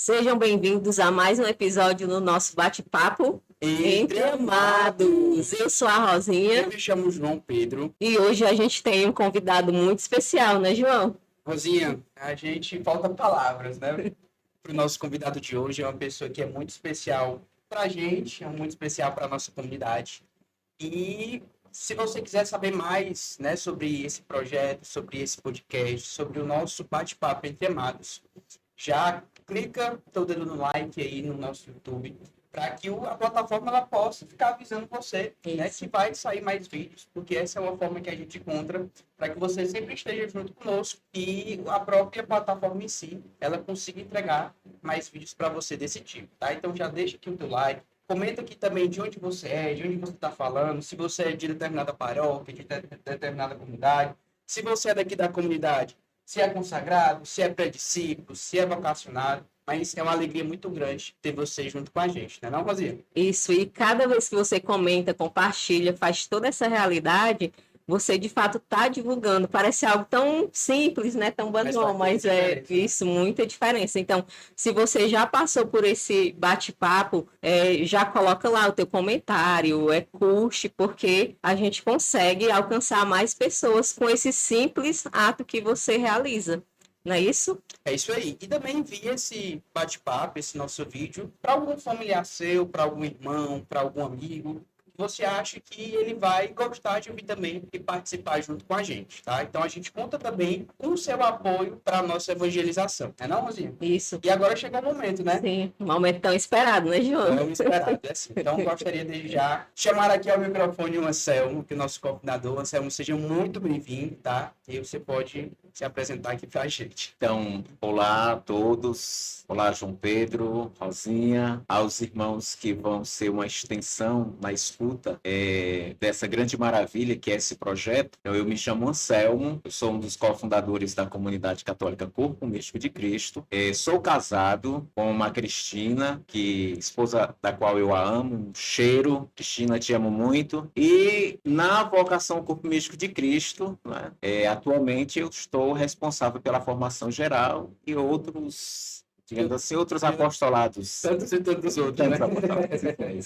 Sejam bem-vindos a mais um episódio no nosso bate-papo Entre Amados. Eu sou a Rosinha. Eu me chamo João Pedro. E hoje a gente tem um convidado muito especial, né, João? Rosinha, a gente falta palavras, né? Para o nosso convidado de hoje, é uma pessoa que é muito especial para a gente, é muito especial para a nossa comunidade. E se você quiser saber mais, né, sobre esse projeto, sobre esse podcast, sobre o nosso bate-papo Entre Amados, já clica teu dedo no like aí no nosso YouTube, para que a plataforma ela possa ficar avisando você, né, que vai sair mais vídeos, porque essa é uma forma que a gente encontra para que você sempre esteja junto conosco e a própria plataforma em si, ela consiga entregar mais vídeos para você desse tipo, tá? Então já deixa aqui o teu like, comenta aqui também de onde você é, de onde você está falando, se você é de determinada paróquia, de determinada comunidade, se você é daqui da comunidade, se é consagrado, se é pré-discípulo, se é vocacionado, mas é uma alegria muito grande ter você junto com a gente, né não, Rosinha? Isso, e cada vez que você comenta, compartilha, faz toda essa realidade, você de fato está divulgando. Parece algo tão simples, né? Tão banal, mas é isso, muita diferença. Então, se você já passou por esse bate-papo, já coloca lá o teu comentário, curte, porque a gente consegue alcançar mais pessoas com esse simples ato que você realiza. Não é isso? É isso aí. E também envia esse bate-papo, esse nosso vídeo, para algum familiar seu, para algum irmão, para algum amigo, que você acha que ele vai gostar de ouvir também e participar junto com a gente, tá? Então a gente conta também com o seu apoio para a nossa evangelização, não, Rosinha? Isso. E agora chegou o momento, né? Sim, um momento tão esperado, né, João? Tão esperado, é assim. Então gostaria de já chamar aqui ao microfone o Anselmo, que é o nosso coordenador. Anselmo, seja muito bem-vindo, tá? E você pode se apresentar aqui para a gente. Então, olá a todos, olá João Pedro, Rosinha, aos irmãos que vão ser uma extensão na escuta dessa grande maravilha que é esse projeto. Eu me chamo Anselmo, eu sou um dos cofundadores da Comunidade Católica Corpo Místico de Cristo, sou casado com uma Cristina, esposa da qual eu a amo, um cheiro, Cristina, te amo muito, e na vocação Corpo Místico de Cristo, né, atualmente eu estou responsável pela formação geral e outros, digamos assim, outros apostolados. Tantos e tantos outros, né?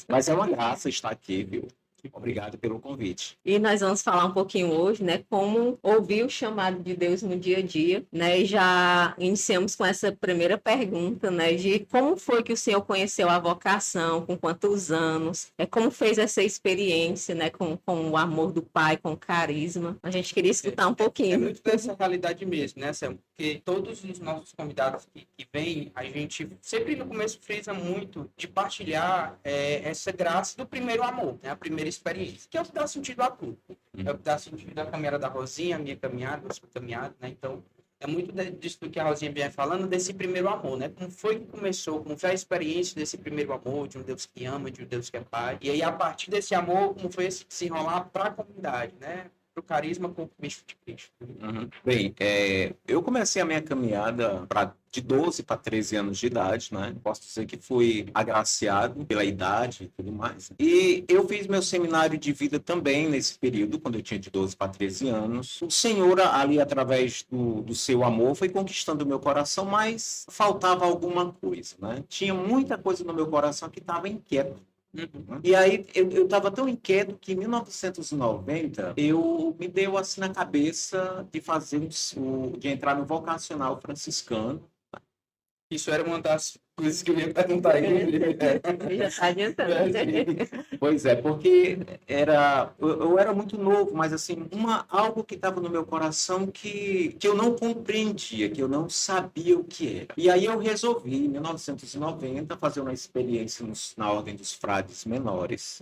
Mas é uma graça estar aqui, viu? Obrigado pelo convite. E nós vamos falar um pouquinho hoje, né, como ouvir o chamado de Deus no dia a dia, né, e já iniciamos com essa primeira pergunta, né, de como foi que o senhor conheceu a vocação, com quantos anos, como fez essa experiência, né, com o amor do Pai, com o carisma. A gente queria escutar um pouquinho. É muito dessa realidade mesmo, né, Sam? Porque todos os nossos convidados que vêm, a gente sempre no começo frisa muito de partilhar essa graça do primeiro amor, né, a primeira experiência, que é o que dá sentido a tudo. É o que dá sentido à caminhada da Rosinha, a minha caminhada, a sua caminhada, né? Então, é muito disso que a Rosinha vem falando, desse primeiro amor, né? Como foi que começou, como foi a experiência desse primeiro amor, de um Deus que ama, de um Deus que é Pai. E aí, a partir desse amor, como foi esse se enrolar para a comunidade, né? Para o carisma com o Místico de Cristo. Uhum. Bem, eu comecei a minha caminhada de 12 para 13 anos de idade, né? Posso dizer que fui agraciado pela idade e tudo mais. E eu fiz meu seminário de vida também nesse período, quando eu tinha de 12 para 13 anos. O Senhor, ali, através do seu amor, foi conquistando o meu coração, mas faltava alguma coisa, né? Tinha muita coisa no meu coração que estava inquieto. E aí eu estava tão inquieto que em 1990 eu me deu assim na cabeça de de entrar no vocacional franciscano. Isso era uma das coisas que eu ia perguntar aí. Já está adiantando. Pois é, porque eu era muito novo, mas assim, algo que estava no meu coração que eu não compreendia, que eu não sabia o que era. E aí eu resolvi, em 1990, fazer uma experiência na Ordem dos Frades Menores.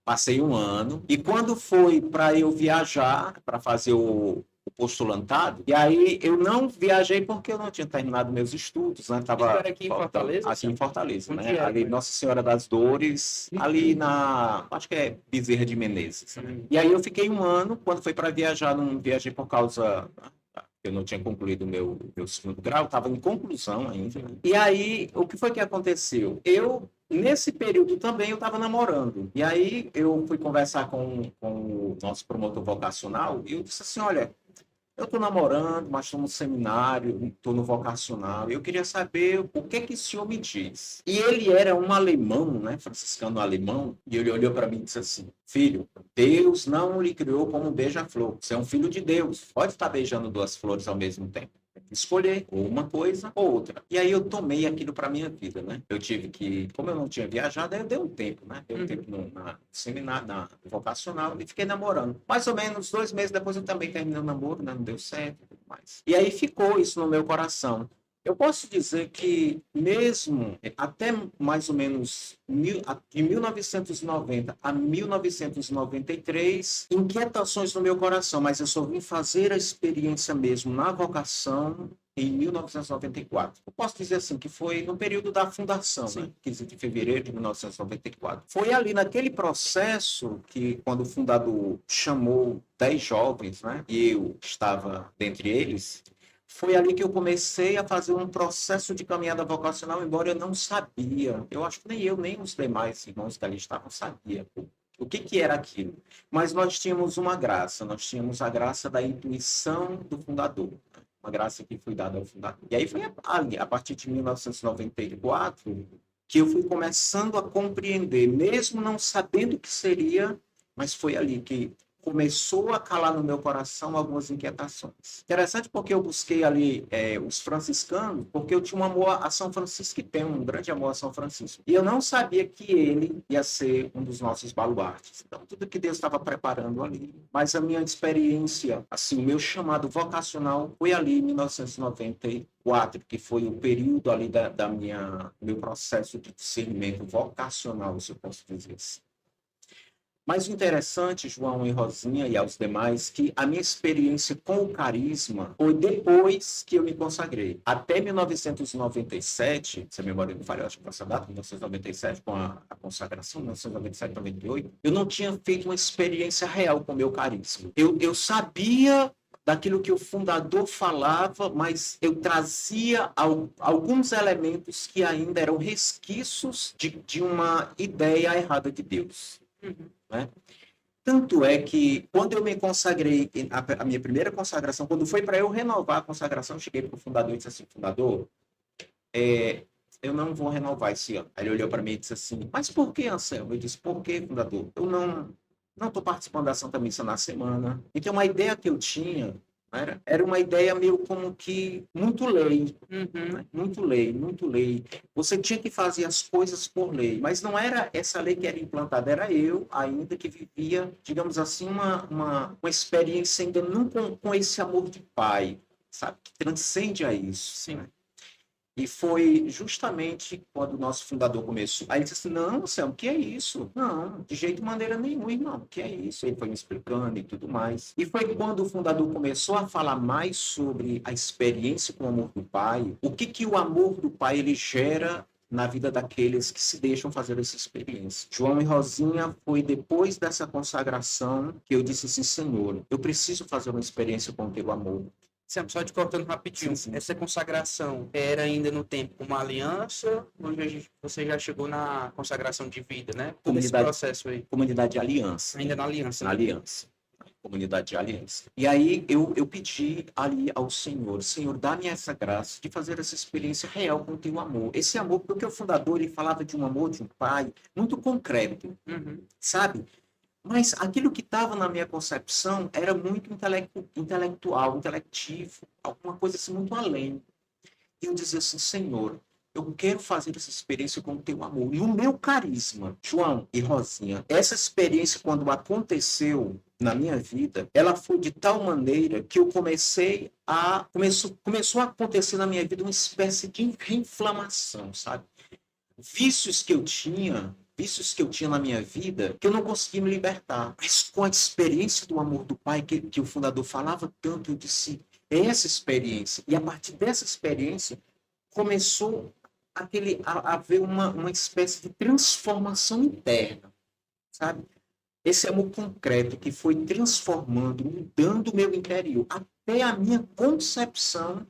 Passei um ano, e quando foi para eu viajar, para fazer o postulantado, e aí eu não viajei porque eu não tinha terminado meus estudos, né? Tava aqui em Fortaleza? Aqui em Fortaleza, né? Ali Nossa Senhora das Dores, ali acho que é Bezerra de Menezes. E aí eu fiquei um ano, quando foi para viajar, não viajei por causa... Eu não tinha concluído meu segundo grau, estava em conclusão ainda. Né? E aí, o que foi que aconteceu? Nesse período também, eu estava namorando. E aí, eu fui conversar com o nosso promotor vocacional e eu disse assim, olha, Eu estou namorando, mas estou no seminário, estou no vocacional. Eu queria saber o que que o senhor me diz. E ele era um alemão, né, franciscano alemão, e ele olhou para mim e disse assim: filho, Deus não lhe criou como um beija-flor. Você é um filho de Deus. Pode estar beijando duas flores ao mesmo tempo. Escolher ou uma coisa ou outra. E aí eu tomei aquilo para minha vida, né? Eu tive que, como eu não tinha viajado, aí eu dei um tempo, né? Dei um tempo no seminário, no vocacional, e fiquei namorando. Mais ou menos 2 meses depois eu também terminei o namoro, né? Não deu certo e tudo mais. E aí ficou isso no meu coração. Eu posso dizer que mesmo até mais ou menos de 1990 a 1993, inquietações no meu coração, mas eu só vim fazer a experiência mesmo na vocação em 1994. Eu posso dizer assim, que foi no período da fundação, né? 15 de fevereiro de 1994. Foi ali naquele processo que, quando o fundador chamou 10 jovens, né? E eu estava dentre eles, foi ali que eu comecei a fazer um processo de caminhada vocacional, embora eu não sabia. Eu acho que nem eu, nem os demais irmãos que ali estavam sabia o que que era aquilo. Mas nós tínhamos uma graça, nós tínhamos a graça da intuição do fundador, uma graça que foi dada ao fundador. E aí foi ali, a partir de 1994, que eu fui começando a compreender, mesmo não sabendo o que seria, mas foi ali que começou a calar no meu coração algumas inquietações. Interessante porque eu busquei ali os franciscanos, porque eu tinha um amor a São Francisco, e tenho um grande amor a São Francisco. E eu não sabia que ele ia ser um dos nossos baluartes. Então, tudo que Deus estava preparando ali. Mas a minha experiência, assim, o meu chamado vocacional foi ali em 1994, que foi o período ali meu processo de discernimento vocacional, se eu posso dizer assim. Mas o interessante, João e Rosinha e aos demais, que a minha experiência com o carisma foi depois que eu me consagrei. Até 1997, se a memória não falha, acho que foi essa data, 1997, com a consagração, 1997, 98, eu não tinha feito uma experiência real com o meu carisma. Eu sabia daquilo que o fundador falava, mas eu trazia alguns elementos que ainda eram resquícios de uma ideia errada de Deus. Né? Tanto é que, quando eu me consagrei, a minha primeira consagração, quando foi para eu renovar a consagração, eu cheguei para o fundador e disse assim: fundador, eu não vou renovar esse ano. Aí ele olhou para mim e disse assim: mas por que, Anselmo? Eu disse: por que, fundador? Eu não estou participando da Santa Missa na semana. Então, uma ideia que eu tinha era uma ideia meio como que muito lei, né? Muito lei, muito lei. Você tinha que fazer as coisas por lei, mas não era essa lei que era implantada, era eu ainda que vivia, digamos assim, uma experiência ainda não com esse amor de pai, sabe? Que transcende a isso. Sim. Né? E foi justamente quando o nosso fundador começou. Aí ele disse assim: não, Anselmo, o que é isso? Não, de jeito maneira nenhuma, irmão, o que é isso? Ele foi me explicando e tudo mais. E foi quando o fundador começou a falar mais sobre a experiência com o amor do pai, o que o amor do pai ele gera na vida daqueles que se deixam fazer essa experiência. João e Rosinha, foi depois dessa consagração que eu disse assim: Senhor, eu preciso fazer uma experiência com o teu amor. Só te cortando rapidinho, Sim. essa consagração era ainda no tempo uma aliança, ou você já chegou na consagração de vida, né? Todo esse processo aí. Comunidade de aliança. Ainda na aliança. Na aliança. Comunidade de aliança. E aí eu pedi ali ao Senhor: Senhor, dá-me essa graça de fazer essa experiência real com o teu amor. Esse amor, porque o fundador ele falava de um amor de um pai muito concreto, sabe? Mas aquilo que estava na minha concepção era muito intelectual, intelectivo, alguma coisa assim muito além. E eu dizia assim: Senhor, eu quero fazer essa experiência com o teu amor. E o meu carisma, João e Rosinha, essa experiência, quando aconteceu na minha vida, ela foi de tal maneira que eu começou a acontecer na minha vida uma espécie de reinflamação, sabe? Vícios que eu tinha na minha vida, que eu não conseguia me libertar. Mas com a experiência do amor do Pai, que o fundador falava tanto, eu disse: é essa experiência. E a partir dessa experiência, começou a haver uma espécie de transformação interna, sabe? Esse amor concreto que foi transformando, mudando o meu interior, até a minha concepção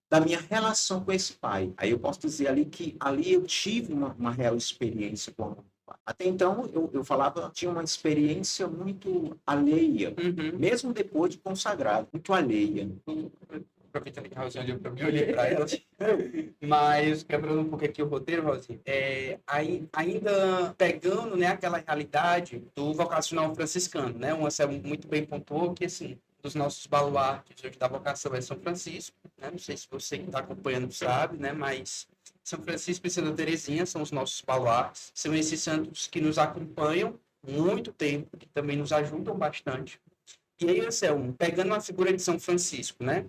da minha relação com esse pai. Aí eu posso dizer ali que ali eu tive uma real experiência com o amor do pai. Até então, eu falava, tinha uma experiência muito alheia, Uhum. mesmo depois de consagrado, muito alheia. Aproveitando que a Rosinha olhou para mim, eu olhei para ela. Mas, quebrando um pouco aqui o roteiro, Rosinha, ainda pegando, né, aquela realidade do vocacional franciscano, né? O Anselmo muito bem pontuou que, assim, dos nossos baluartes hoje da vocação é São Francisco, né? Não sei se você que está acompanhando sabe, né? Mas São Francisco e Santa Teresinha são os nossos baluartes. São esses santos que nos acompanham muito tempo, que também nos ajudam bastante. E aí, Anselmo, pegando a figura de São Francisco, né?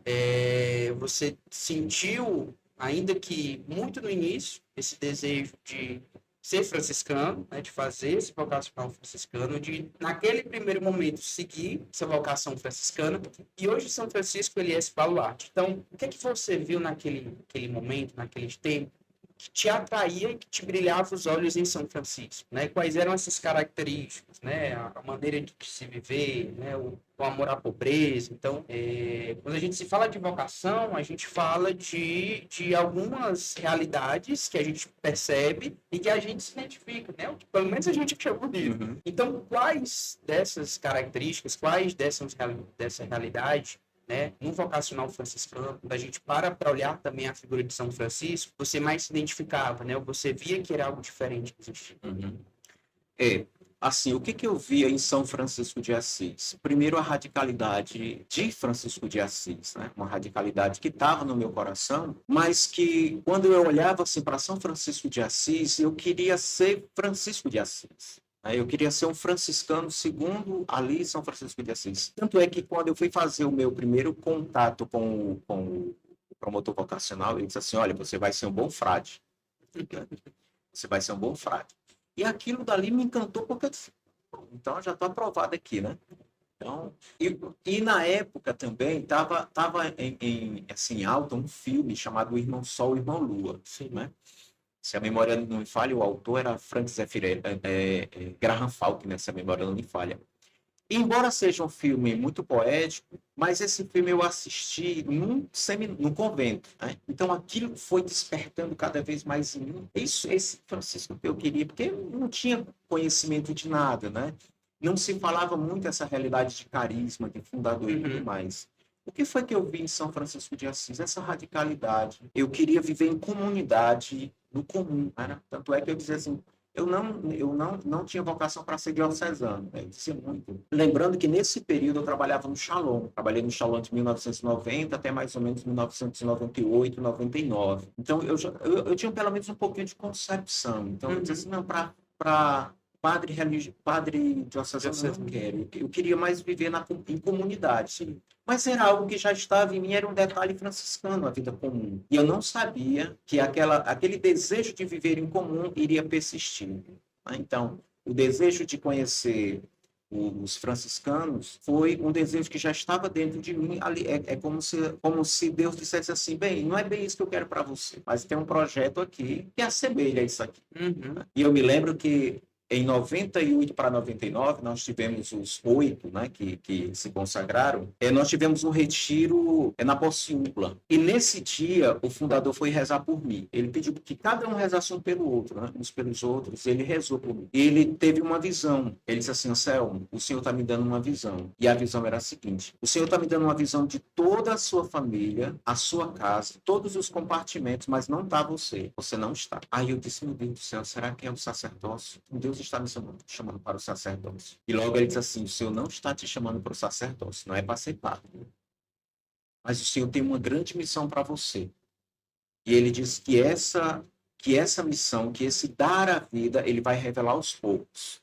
Você sentiu, ainda que muito no início, esse desejo de ser franciscano, né? De fazer esse vocacional franciscano, de, naquele primeiro momento, seguir essa vocação franciscana. E hoje São Francisco, ele é esse baluarte. Então, o que é que você viu naquele momento, naquele tempo, que te atraía e que te brilhava os olhos em São Francisco, né? Quais eram essas características, né? A maneira de se viver, né? O amor à pobreza. Então, quando a gente se fala de vocação, a gente fala de algumas realidades que a gente percebe e que a gente se identifica, né? O que pelo menos a gente acha bonito. Uhum. Então, quais dessas características, quais dessa realidade, né, no vocacional franciscano, quando a gente para olhar também a figura de São Francisco, você mais se identificava, né? Ou você via que era algo diferente que existia. Uhum. Assim, o que eu via em São Francisco de Assis? Primeiro, a radicalidade de Francisco de Assis, né? Uma radicalidade que estava no meu coração, mas que, quando eu olhava assim, para São Francisco de Assis, eu queria ser Francisco de Assis. Eu queria ser um franciscano segundo ali São Francisco de Assis. Tanto é que, quando eu fui fazer o meu primeiro contato com o promotor vocacional, ele disse assim: olha, você vai ser um bom frade. Você vai ser um bom frade. E aquilo dali me encantou, porque eu disse, então já estou aprovado aqui, né? Então, e na época também estava assim, alta um filme chamado O Irmão Sol, o Irmão Lua. Sim. Né? Se a memória não me falha, o autor era Francis Graham Falk, né? Se a memória não me falha. E, embora seja um filme muito poético, mas esse filme eu assisti num convento, né? Então aquilo foi despertando cada vez mais em mim. Esse Francisco que eu queria, porque eu não tinha conhecimento de nada, né? Não se falava muito essa realidade de carisma, de fundador e tudo mais. O que foi que eu vi em São Francisco de Assis? Essa radicalidade. Eu queria viver em comunidade, no comum, né? Tanto é que eu dizia assim, eu não tinha vocação para ser diocesano, né? Eu dizia muito. Lembrando que nesse período eu trabalhava no Shalom. Trabalhei no Shalom de 1990 até mais ou menos 1998, 99. Então eu tinha pelo menos um pouquinho de concepção. Então eu dizia assim, não, para padre diocesano eu não quero. Eu queria mais viver em comunidade. Sim. Mas era algo que já estava em mim, era um detalhe franciscano, a vida comum. E eu não sabia que aquele desejo de viver em comum iria persistir. Então, o desejo de conhecer os franciscanos foi um desejo que já estava dentro de mim. Ali, é como se Deus dissesse assim, bem, não é bem isso que eu quero para você, mas tem um projeto aqui que assemelha isso aqui. E eu me lembro que em 98 para 99, nós tivemos os 8, né, que se consagraram. Nós tivemos um retiro na Pociúncula. E nesse dia, o fundador foi rezar por mim. Ele pediu que cada um rezasse um pelo outro, né, uns pelos outros. Ele rezou por mim. Ele teve uma visão. Ele disse assim, Anselmo, o Senhor está me dando uma visão. E a visão era a seguinte: o Senhor está me dando uma visão de toda a sua família, a sua casa, todos os compartimentos, mas não está você. Você não está. Aí eu disse, meu Deus do céu, será que é o sacerdócio? Deus está me chamando para o sacerdócio. E logo ele diz assim, o Senhor não está te chamando para o sacerdócio, não é para ser padre. Mas o Senhor tem uma grande missão para você. E ele diz que essa missão, que esse dar a vida, ele vai revelar aos poucos.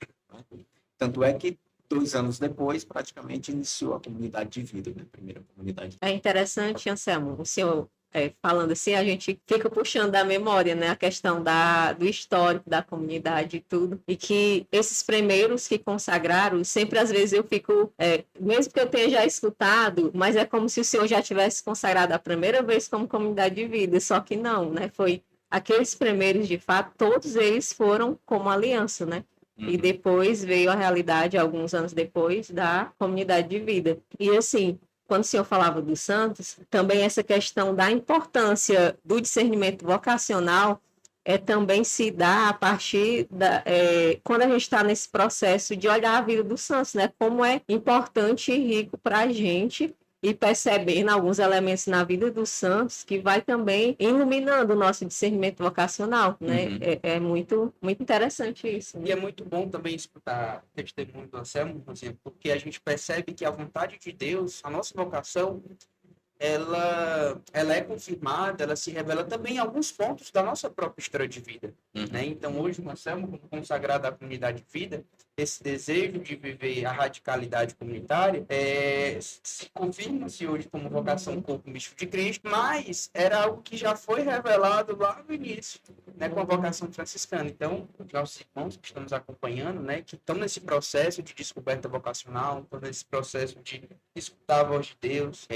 Tanto é que 2 anos depois, praticamente iniciou a comunidade de vida, né? A primeira comunidade. É interessante, Anselmo, o senhor falando assim, a gente fica puxando da memória, né, a questão do histórico da comunidade e tudo, e que esses primeiros que consagraram, sempre às vezes eu fico, mesmo que eu tenha já escutado, mas é como se o senhor já tivesse consagrado a primeira vez como comunidade de vida, só que não, né, foi aqueles primeiros de fato, todos eles foram como aliança, né, e depois veio a realidade, alguns anos depois, da comunidade de vida. E assim, quando o senhor falava dos santos, também essa questão da importância do discernimento vocacional também se dá a partir quando a gente está nesse processo de olhar a vida dos santos, né? Como é importante e rico para a gente e percebendo alguns elementos na vida dos santos que vai também iluminando o nosso discernimento vocacional, né? Uhum. É muito, muito interessante isso. E é muito bom também escutar o testemunho do Anselmo, por exemplo, porque a gente percebe que a vontade de Deus, a nossa vocação, ela é confirmada, ela se revela também em alguns pontos da nossa própria história de vida, né? Então, hoje, o Anselmo, como consagrado à comunidade de vida, esse desejo de viver a radicalidade comunitária se confirma-se hoje como vocação corpo místico de Cristo, mas era algo que já foi revelado lá no início, né, com a vocação franciscana. Então, nossos irmãos que estamos acompanhando, né, que estão nesse processo de descoberta vocacional, estão nesse processo de escutar a voz de Deus,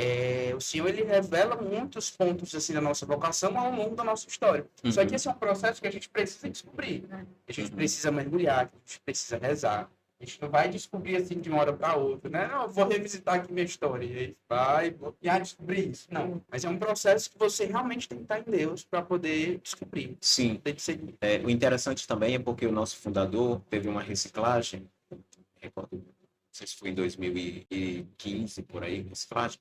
o Senhor, ele revela muitos pontos assim da nossa vocação ao longo da nossa história. Só que esse é um processo que a gente precisa descobrir. A gente precisa mergulhar, a gente precisa rezar. A gente não vai descobrir assim de uma hora para outra, né? Não, eu vou revisitar aqui minha história. E aí vou descobrir isso. Não. Mas é um processo que você realmente tem que estar em Deus para poder descobrir. Sim. Tem que seguir. O interessante também é porque o nosso fundador teve uma reciclagem, recordo, não sei se foi em 2015, por aí, reciclagem,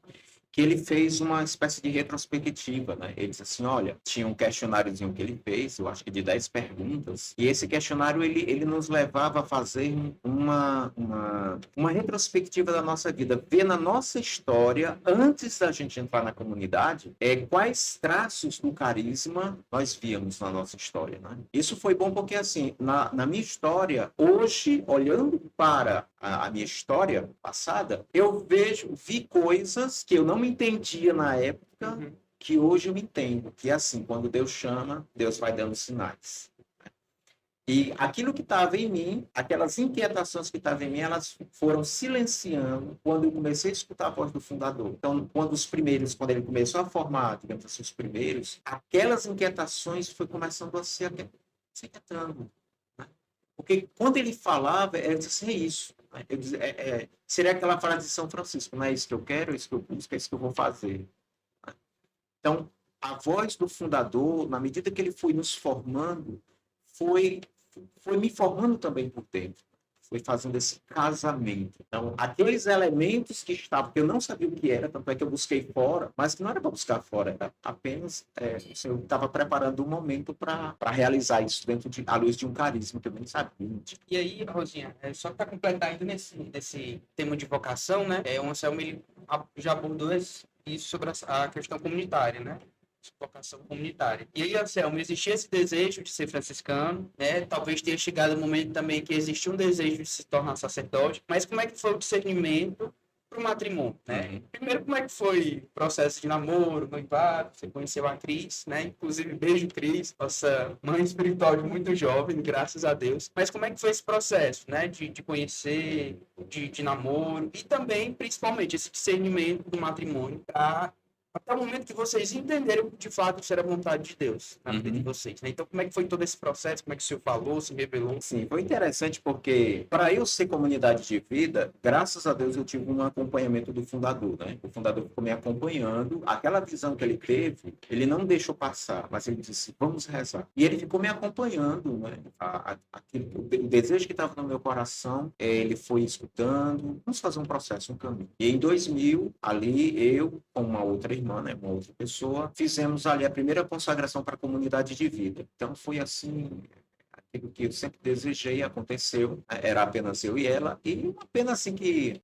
que ele fez uma espécie de retrospectiva, né? Ele disse assim, olha, tinha um questionáriozinho que ele fez, eu acho que de 10 perguntas, e esse questionário, ele nos levava a fazer uma retrospectiva da nossa vida, ver na nossa história, antes da gente entrar na comunidade, quais traços do carisma nós víamos na nossa história, né? Isso foi bom porque, assim, na minha história, hoje, olhando para a minha história passada, eu vi coisas que eu não entendia na época, que hoje eu entendo, que é assim, quando Deus chama, Deus vai dando sinais. E aquilo que estava em mim, aquelas inquietações que estavam em mim, elas foram silenciando quando eu comecei a escutar a voz do fundador. Então, quando ele começou a formar, digamos assim, os primeiros, aquelas inquietações foi começando a se aquietando. Porque quando ele falava, eu disse, é isso. Eu disse, seria aquela frase de São Francisco, não é isso que eu quero, é isso que eu busco, é isso que eu vou fazer. Então, a voz do fundador, na medida que ele foi nos formando, foi me formando também por dentro. Foi fazendo esse casamento. Então, aqueles elementos que estavam, que eu não sabia o que era, tanto é que eu busquei fora, mas que não era para buscar fora, era apenas o Senhor estava preparando um momento para realizar isso à luz de um carisma que eu nem sabia. E aí, Rosinha, só para completar ainda nesse tema de vocação, né? O Anselmo ele já abordou isso sobre a questão comunitária, né? Vocação comunitária. E aí, Anselmo, existia esse desejo de ser franciscano, né? Talvez tenha chegado o momento também que existia um desejo de se tornar sacerdote, mas como é que foi o discernimento para o matrimônio, né? Primeiro, como é que foi o processo de namoro, noivado? Você conheceu a Cris, né? Inclusive, beijo, Cris, nossa mãe espiritual de muito jovem, graças a Deus. Mas como é que foi esse processo, né? De conhecer, de namoro e também, principalmente, esse discernimento do matrimônio para até o momento que vocês entenderam de fato que isso era a vontade de Deus na vida de vocês, né? Então, como é que foi todo esse processo? Como é que o senhor falou, se revelou? Sim, foi interessante porque, para eu ser comunidade de vida, graças a Deus eu tive um acompanhamento do fundador, né? O fundador ficou me acompanhando. Aquela visão que ele teve, ele não deixou passar, mas ele disse, vamos rezar. E ele ficou me acompanhando, né? O desejo que estava no meu coração, ele foi escutando. Vamos fazer um processo, um caminho. E em 2000, ali, eu, com uma outra irmã, né, uma outra pessoa, fizemos ali a primeira consagração para a comunidade de vida. Então foi assim, aquilo que eu sempre desejei aconteceu, era apenas eu e ela, e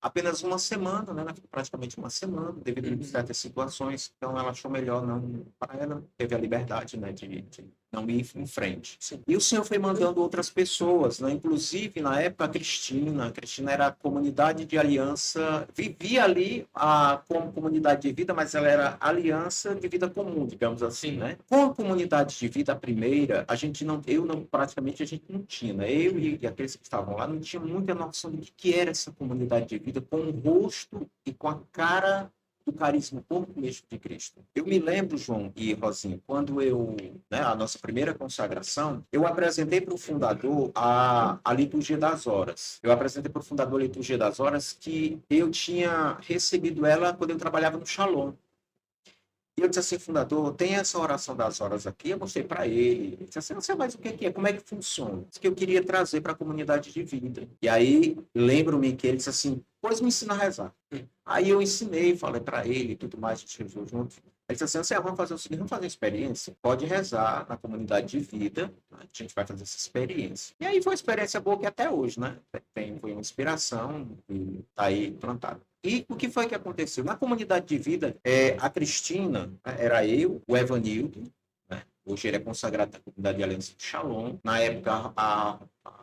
apenas uma semana, né, praticamente uma semana, devido a certas situações, então ela achou melhor não, para ela, teve a liberdade, né, de não ir em frente. Sim. E o Senhor foi mandando outras pessoas, né? Inclusive, na época, a Cristina era a comunidade de aliança, vivia ali como comunidade de vida, mas ela era aliança de vida comum, digamos assim, né? Com a comunidade de vida, a primeira, praticamente a gente não tinha, né? Eu e aqueles que estavam lá não tinham muita noção do que era essa comunidade de vida, com o rosto e com a cara do carisma corpo místico de Cristo. Eu me lembro, João e Rosinha, quando a nossa primeira consagração, eu apresentei para o fundador a liturgia das horas. Eu apresentei para o fundador a liturgia das horas que eu tinha recebido ela quando eu trabalhava no Shalom. E eu disse assim, fundador, tem essa oração das horas aqui, eu mostrei para ele. Ele disse assim, não sei mais o que é, como é que funciona. Isso que eu queria trazer para a comunidade de vida. E aí, lembro-me que ele disse assim, pois me ensina a rezar. Aí eu ensinei, falei para ele e tudo mais, a gente rezou junto. Ele disse assim, vamos fazer o seguinte, vamos fazer uma experiência. Pode rezar na comunidade de vida, a gente vai fazer essa experiência. E aí foi uma experiência boa que até hoje, né? Foi uma inspiração e tá aí plantado. E o que foi que aconteceu? Na comunidade de vida, a Cristina, né, era eu, o Evanildo, né? Hoje ele é consagrado na comunidade de Aliança de Shalom. Na época, a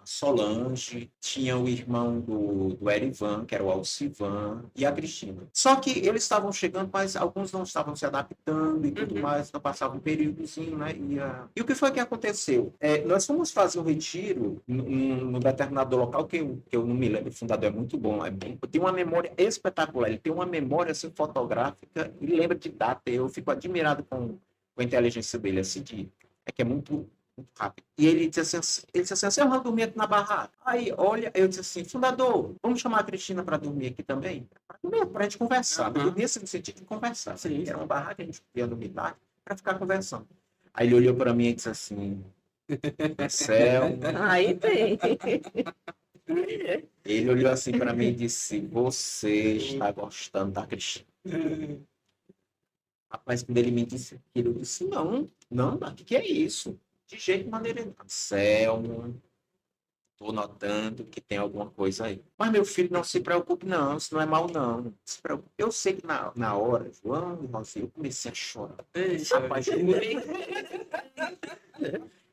Solange, tinha o irmão do Erivan, que era o Alcivan, e a Cristina. Só que eles estavam chegando, mas alguns não estavam se adaptando e tudo mais, não passava um períodozinho, né? E o que foi que aconteceu? Nós fomos fazer um retiro num determinado local que eu não me lembro, o fundador é muito bom, tem uma memória espetacular, ele tem uma memória assim, fotográfica e lembra de data. Eu fico admirado com a inteligência dele, assim, que é muito rápido. E ele disse assim, eu vou dormir aqui na barraca. Aí, olha, eu disse assim, fundador, vamos chamar a Cristina para dormir aqui também? Para a gente conversar. Eu dormia assim, no sentido de conversar. Assim, era uma barraca, a gente ia dormir lá para ficar conversando. Aí ele olhou para mim e disse assim, Marcel. Aí tem. Ele olhou assim para mim e disse, você está gostando da Cristina? Rapaz, quando ele me disse aquilo, eu disse, não, o que é isso? De jeito maneira. Selmo, estou notando que tem alguma coisa aí. Mas, meu filho, não se preocupe, não. Isso não é mal, não. Se preocupe. Eu sei que na hora, João e Rosinha, eu comecei a chorar. Rapaz,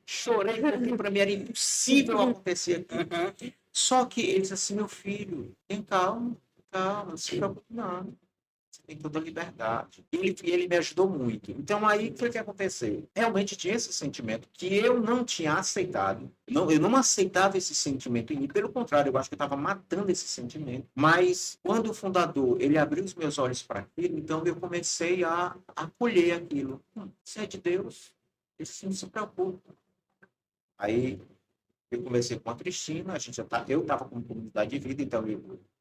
chorei porque para mim era impossível acontecer aqui. Só que ele disse assim, meu filho, tem calma, não se preocupe, não. Tem toda a liberdade. E ele me ajudou muito. Então, aí, o que aconteceu? Realmente tinha esse sentimento que eu não tinha aceitado. Eu não aceitava esse sentimento em mim. Pelo contrário, eu acho que eu estava matando esse sentimento. Mas, quando o fundador, ele abriu os meus olhos para aquilo, então eu comecei a acolher aquilo. Isso é de Deus. Isso não se preocupa. Aí, eu comecei com a Cristina, eu estava com comunidade de vida, então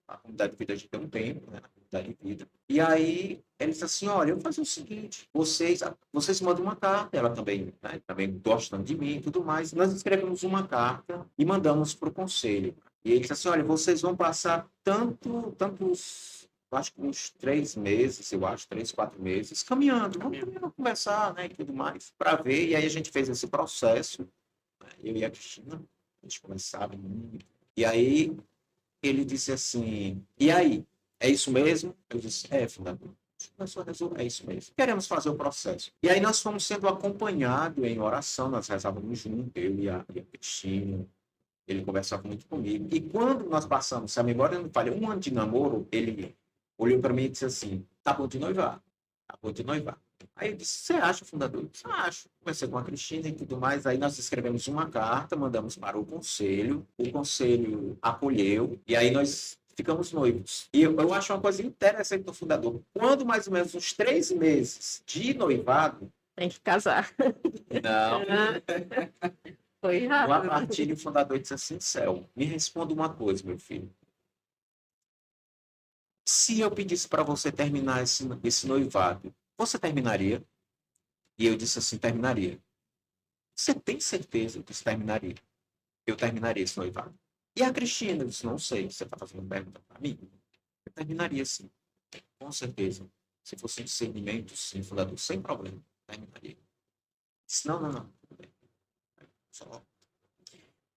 a comunidade de vida a gente tem um tempo, né, na comunidade de vida. E aí ele disse assim, olha, eu vou fazer o seguinte, vocês mandam uma carta, ela também, né, também gostando de mim e tudo mais, nós escrevemos uma carta e mandamos para o conselho. E ele disse assim, olha, vocês vão passar tantos, acho que uns 3 meses, 3, 4 meses, caminhando, vamos conversar, né, e tudo mais, para ver. E aí a gente fez esse processo, né, eu e a Cristina, a gente conversava muito. E aí ele disse assim, e aí, é isso mesmo? Eu disse, fundador. É isso mesmo. Queremos fazer o processo. E aí nós fomos sendo acompanhados em oração, nós rezávamos juntos, eu e a Cristina. Ele conversava muito comigo. E quando nós passamos, se a memória não falha, 1 ano de namoro, ele olhou para mim e disse assim, tá bom de noivar. Aí eu disse, você acha, fundador? Eu disse, acho. Conversei com a Cristina e tudo mais. Aí nós escrevemos uma carta, mandamos para o conselho acolheu, e aí nós ficamos noivos. E eu acho uma coisa interessante do fundador. Quando mais ou menos uns 3 meses de noivado... Tem que casar. Não. Foi rápido. Lá partir, o fundador disse assim, Céu, me responda uma coisa, meu filho. Se eu pedisse para você terminar esse noivado, você terminaria? E eu disse assim, terminaria. Você tem certeza que isso terminaria? Eu terminaria esse noivado. E a Cristina disse, não sei, você está fazendo pergunta para mim? Eu terminaria sim, com certeza. Se fosse um discernimento, sim, fundador, sem problema, terminaria. Disse, não, tudo bem. Só.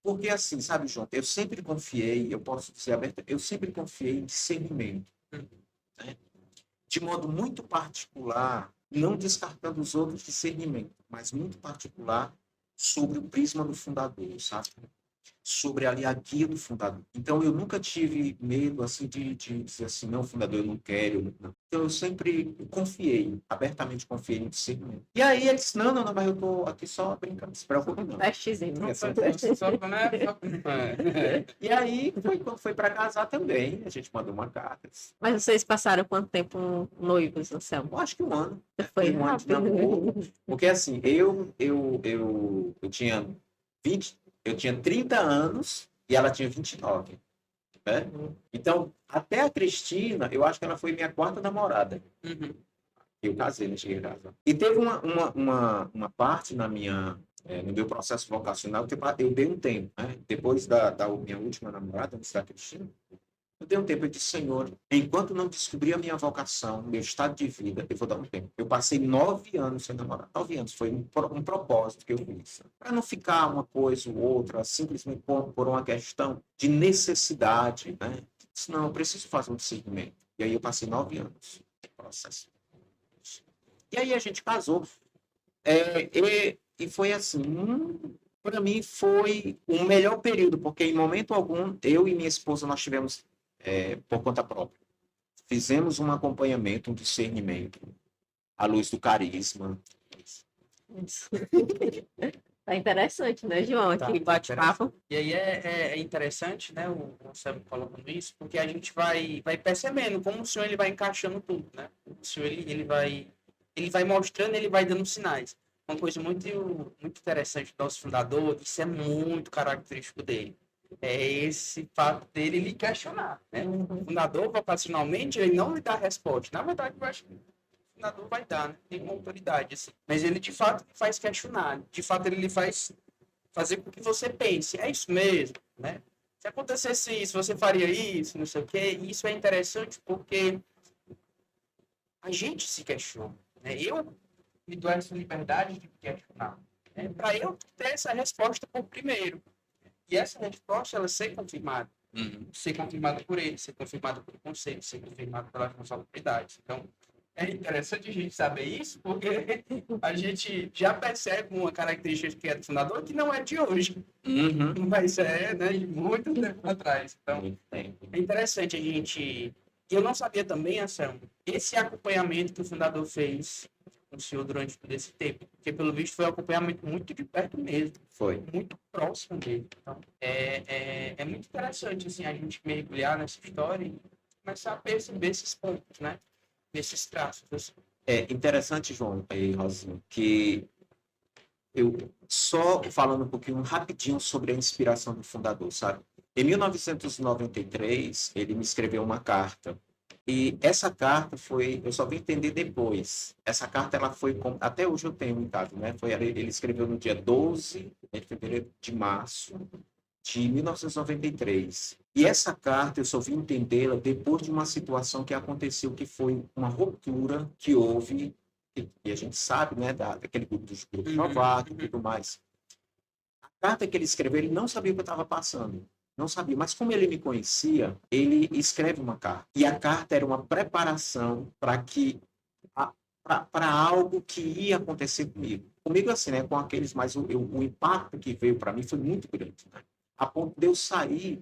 Porque assim, sabe, João, eu sempre confiei, eu posso dizer aberto, eu sempre confiei em discernimento. Né? De modo muito particular, não descartando os outros discernimentos, mas muito particular sobre o prisma do fundador, sabe? Sobre ali a guia do fundador. Então, eu nunca tive medo assim de dizer assim, não, fundador, eu não quero. Não. Então, eu sempre confiei, abertamente confiei no discernimento. E aí, ele disse, não, mas eu tô aqui só brincando, não se preocupe não. Testezinho. E aí, quando foi para casar também, a gente mandou uma carta. Mas vocês passaram quanto tempo noivos, Anselmo? Eu acho que 1 ano. Foi um ano de namoro. Porque assim, eu tinha 30 anos e ela tinha 29. Né? Então, até a Cristina, eu acho que ela foi minha 4ª namorada. Eu casei, não cheguei a casar. E teve uma parte no meu processo vocacional que eu dei um tempo, né? Depois da minha última namorada, antes da Cristina, eu dei um tempo. Eu disse, Senhor, enquanto não descobrir a minha vocação, meu estado de vida, eu vou dar um tempo. Eu passei 9 anos sem namorar. 9 anos. Foi um propósito que eu fiz. Para não ficar uma coisa ou outra, simplesmente por uma questão de necessidade, né? Eu disse, não, eu preciso fazer um discernimento. E aí eu passei 9 anos no processo. E aí a gente casou. E foi assim, para mim foi o melhor período, porque em momento algum, eu e minha esposa, nós tivemos por conta própria. Fizemos um acompanhamento, um discernimento, à luz do carisma. Tá interessante, né, João? Aqui bate-papo. E aí é interessante, né, o Anselmo colocando isso, porque a gente vai percebendo como o Senhor ele vai encaixando tudo, né? O Senhor ele vai mostrando, ele vai dando sinais. Uma coisa muito interessante do nosso fundador, isso é muito característico dele. É esse fato dele lhe questionar, né? O fundador, vocacionalmente, ele não lhe dá resposta. Na verdade, eu acho que o fundador vai dar, né? Tem uma autoridade, assim. Mas ele, de fato, faz questionar. De fato, ele lhe faz fazer com que você pense. É isso mesmo, né? Se acontecesse isso, você faria isso, não sei o quê. E isso é interessante porque a gente se questiona, né? Eu me dou essa liberdade de questionar, né? Para eu ter essa resposta por primeiro. E essa resposta, ela ser confirmada. Ser confirmada por ele, ser confirmada pelo conselho, ser confirmada pelas nossas autoridades. Então, é interessante a gente saber isso, porque a gente já percebe uma característica que é do fundador que não é de hoje, mas né, de muito tempo atrás. Então, é interessante a gente... Eu não sabia também, Anselmo, esse acompanhamento que o fundador fez com o senhor durante todo esse tempo, porque pelo visto foi um acompanhamento muito de perto mesmo. Foi. Muito próximo dele. Então, é muito interessante assim, a gente mergulhar nessa história e começar a perceber esses pontos, né? Esses traços. Assim. É interessante, João e Rosinha, que eu só falando um pouquinho rapidinho sobre a inspiração do fundador, sabe? Em 1993, ele me escreveu uma carta. E essa carta eu só vim entender depois. Essa carta, ela foi, até hoje eu tenho em casa, né? Ele escreveu no dia 12 de fevereiro de março de 1993. E essa carta eu só vim entendê-la depois de uma situação que aconteceu, que foi uma ruptura que houve, e a gente sabe, né, daquele grupo dos grupos novatos e tudo mais. A carta que ele escreveu, ele não sabia o que eu estava passando. Não sabia, mas como ele me conhecia, ele escreve uma carta. E a carta era uma preparação para algo que ia acontecer comigo. Comigo assim, né, com aqueles, mas o impacto que veio para mim foi muito grande, né? A ponto de eu sair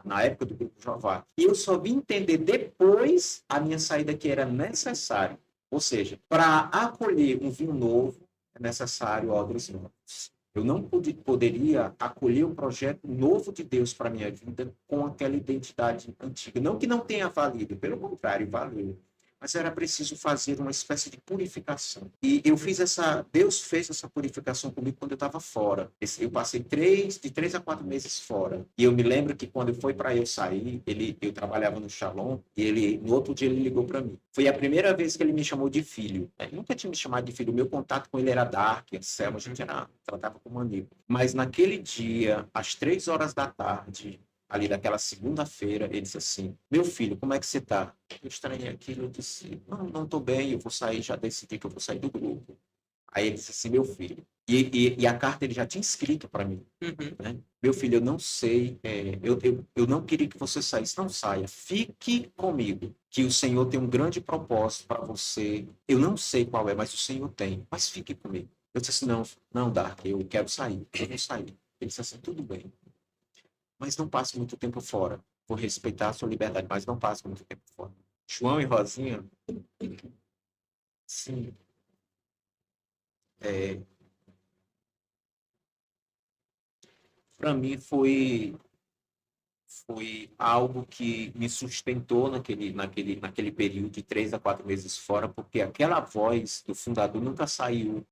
na época do Grupo Jeová. E eu só vim entender depois a minha saída que era necessário. Ou seja, para acolher um vinho novo, é necessário odres novos. Eu não poderia acolher o projeto novo de Deus para a minha vida com aquela identidade antiga. Não que não tenha valido, pelo contrário, valeu. Mas era preciso fazer uma espécie de purificação. E Deus fez essa purificação comigo quando eu estava fora. Eu passei de 3 a 4 meses fora. E eu me lembro que quando foi para eu sair, eu trabalhava no Shalom, e no outro dia ele ligou para mim. Foi a primeira vez que ele me chamou de filho. Ele nunca tinha me chamado de filho. O meu contato com ele era Dark, Anselmo, a gente tratava como amigo. Mas naquele dia, às 3 horas da tarde, ali daquela segunda-feira, ele disse assim, meu filho, como é que você tá? Eu estranhei aquilo, eu disse, não tô bem, eu vou sair, já decidi que eu vou sair do grupo. Aí ele disse assim, meu filho, e a carta ele já tinha escrito para mim, né? Meu filho, eu não sei, eu não queria que você saísse, não saia, fique comigo, que o Senhor tem um grande propósito para você, eu não sei qual é, mas o Senhor tem, mas fique comigo. Eu disse assim, não, Dark, eu quero sair, eu vou sair. Ele disse assim, tudo bem. Mas não passe muito tempo fora. Vou respeitar a sua liberdade, mas não passe muito tempo fora. João e Rosinha, sim, para mim foi algo que me sustentou naquele período de 3 a 4 meses fora, porque aquela voz do fundador nunca saiu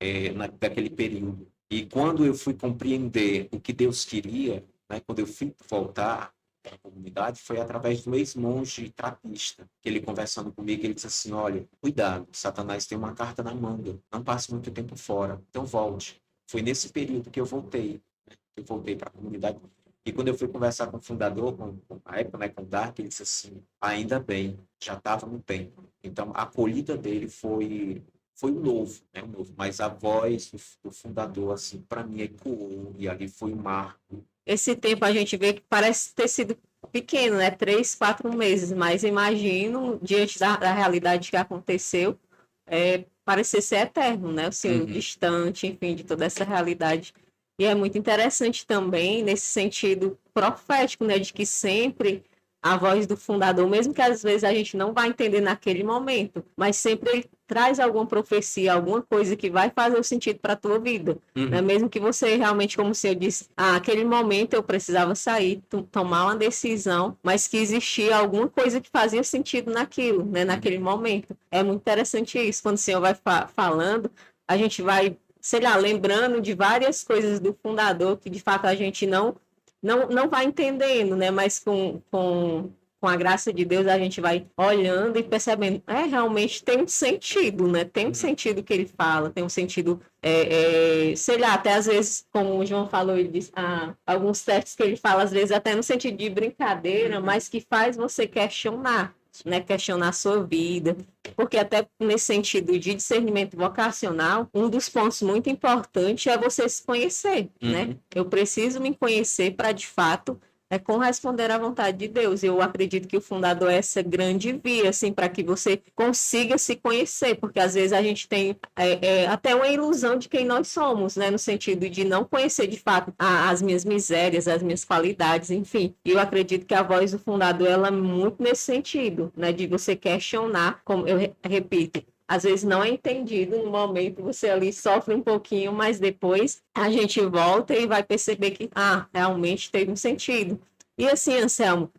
daquele período. E quando eu fui compreender o que Deus queria, né, quando eu fui voltar, para a comunidade foi através do ex-monge trapista, que ele conversando comigo, ele disse assim, olha, cuidado, Satanás tem uma carta na manga, não passe muito tempo fora, então volte. Foi nesse período que eu voltei, né? Eu voltei para a comunidade. E quando eu fui conversar com o fundador, a época, né, com o Dark, ele disse assim, ainda bem, já estava no tempo. Então, a acolhida dele foi um novo, né, um novo. Mas a voz do fundador, assim, para mim, ecoou, e ali foi um marco. Esse tempo a gente vê que parece ter sido pequeno, né? 3, 4 meses, mas imagino, diante da realidade que aconteceu, parecer ser eterno, né? O Senhor distante, enfim, de toda essa realidade. E é muito interessante também, nesse sentido profético, né? De que sempre a voz do fundador, mesmo que às vezes a gente não vai entender naquele momento, mas sempre ele traz alguma profecia, alguma coisa que vai fazer o sentido para a tua vida. Né? Mesmo que você realmente, como o senhor disse, aquele momento eu precisava sair, tomar uma decisão, mas que existia alguma coisa que fazia sentido naquilo, né? Naquele momento. É muito interessante isso. Quando o senhor vai falando, a gente vai, sei lá, lembrando de várias coisas do fundador que de fato a gente não vai entendendo, né? Mas com a graça de Deus a gente vai olhando e percebendo, realmente tem um sentido, né? Tem um sentido que ele fala, tem um sentido, sei lá, até às vezes, como o João falou, ele diz, alguns textos que ele fala, às vezes até no sentido de brincadeira, mas que faz você questionar, né? Questionar a sua vida, porque até nesse sentido de discernimento vocacional, um dos pontos muito importantes é você se conhecer, né? Eu preciso me conhecer para, de fato, corresponder à vontade de Deus. Eu acredito que o fundador é essa grande via, assim, para que você consiga se conhecer, porque às vezes a gente tem até uma ilusão de quem nós somos, né? No sentido de não conhecer, de fato, as minhas misérias, as minhas qualidades, enfim. E eu acredito que a voz do fundador, ela é muito nesse sentido, né? De você questionar, como eu repito, às vezes não é entendido no momento, você ali sofre um pouquinho, mas depois a gente volta e vai perceber que, realmente teve um sentido. E assim, Anselmo,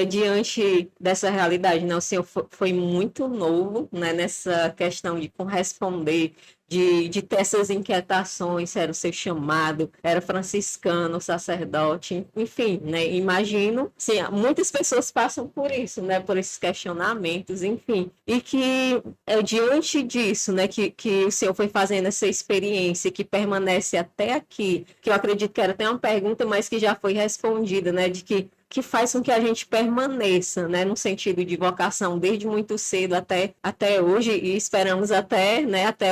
diante dessa realidade, né, o senhor foi muito novo, né, nessa questão de corresponder, de ter essas inquietações, era o seu chamado, era franciscano, sacerdote, enfim, né, imagino, sim, muitas pessoas passam por isso, né, por esses questionamentos, enfim, e que diante disso, né, que o senhor foi fazendo essa experiência que permanece até aqui, que eu acredito que era até uma pergunta, mas que já foi respondida, né, de que faz com que a gente permaneça, né, no sentido de vocação desde muito cedo até hoje, e esperamos até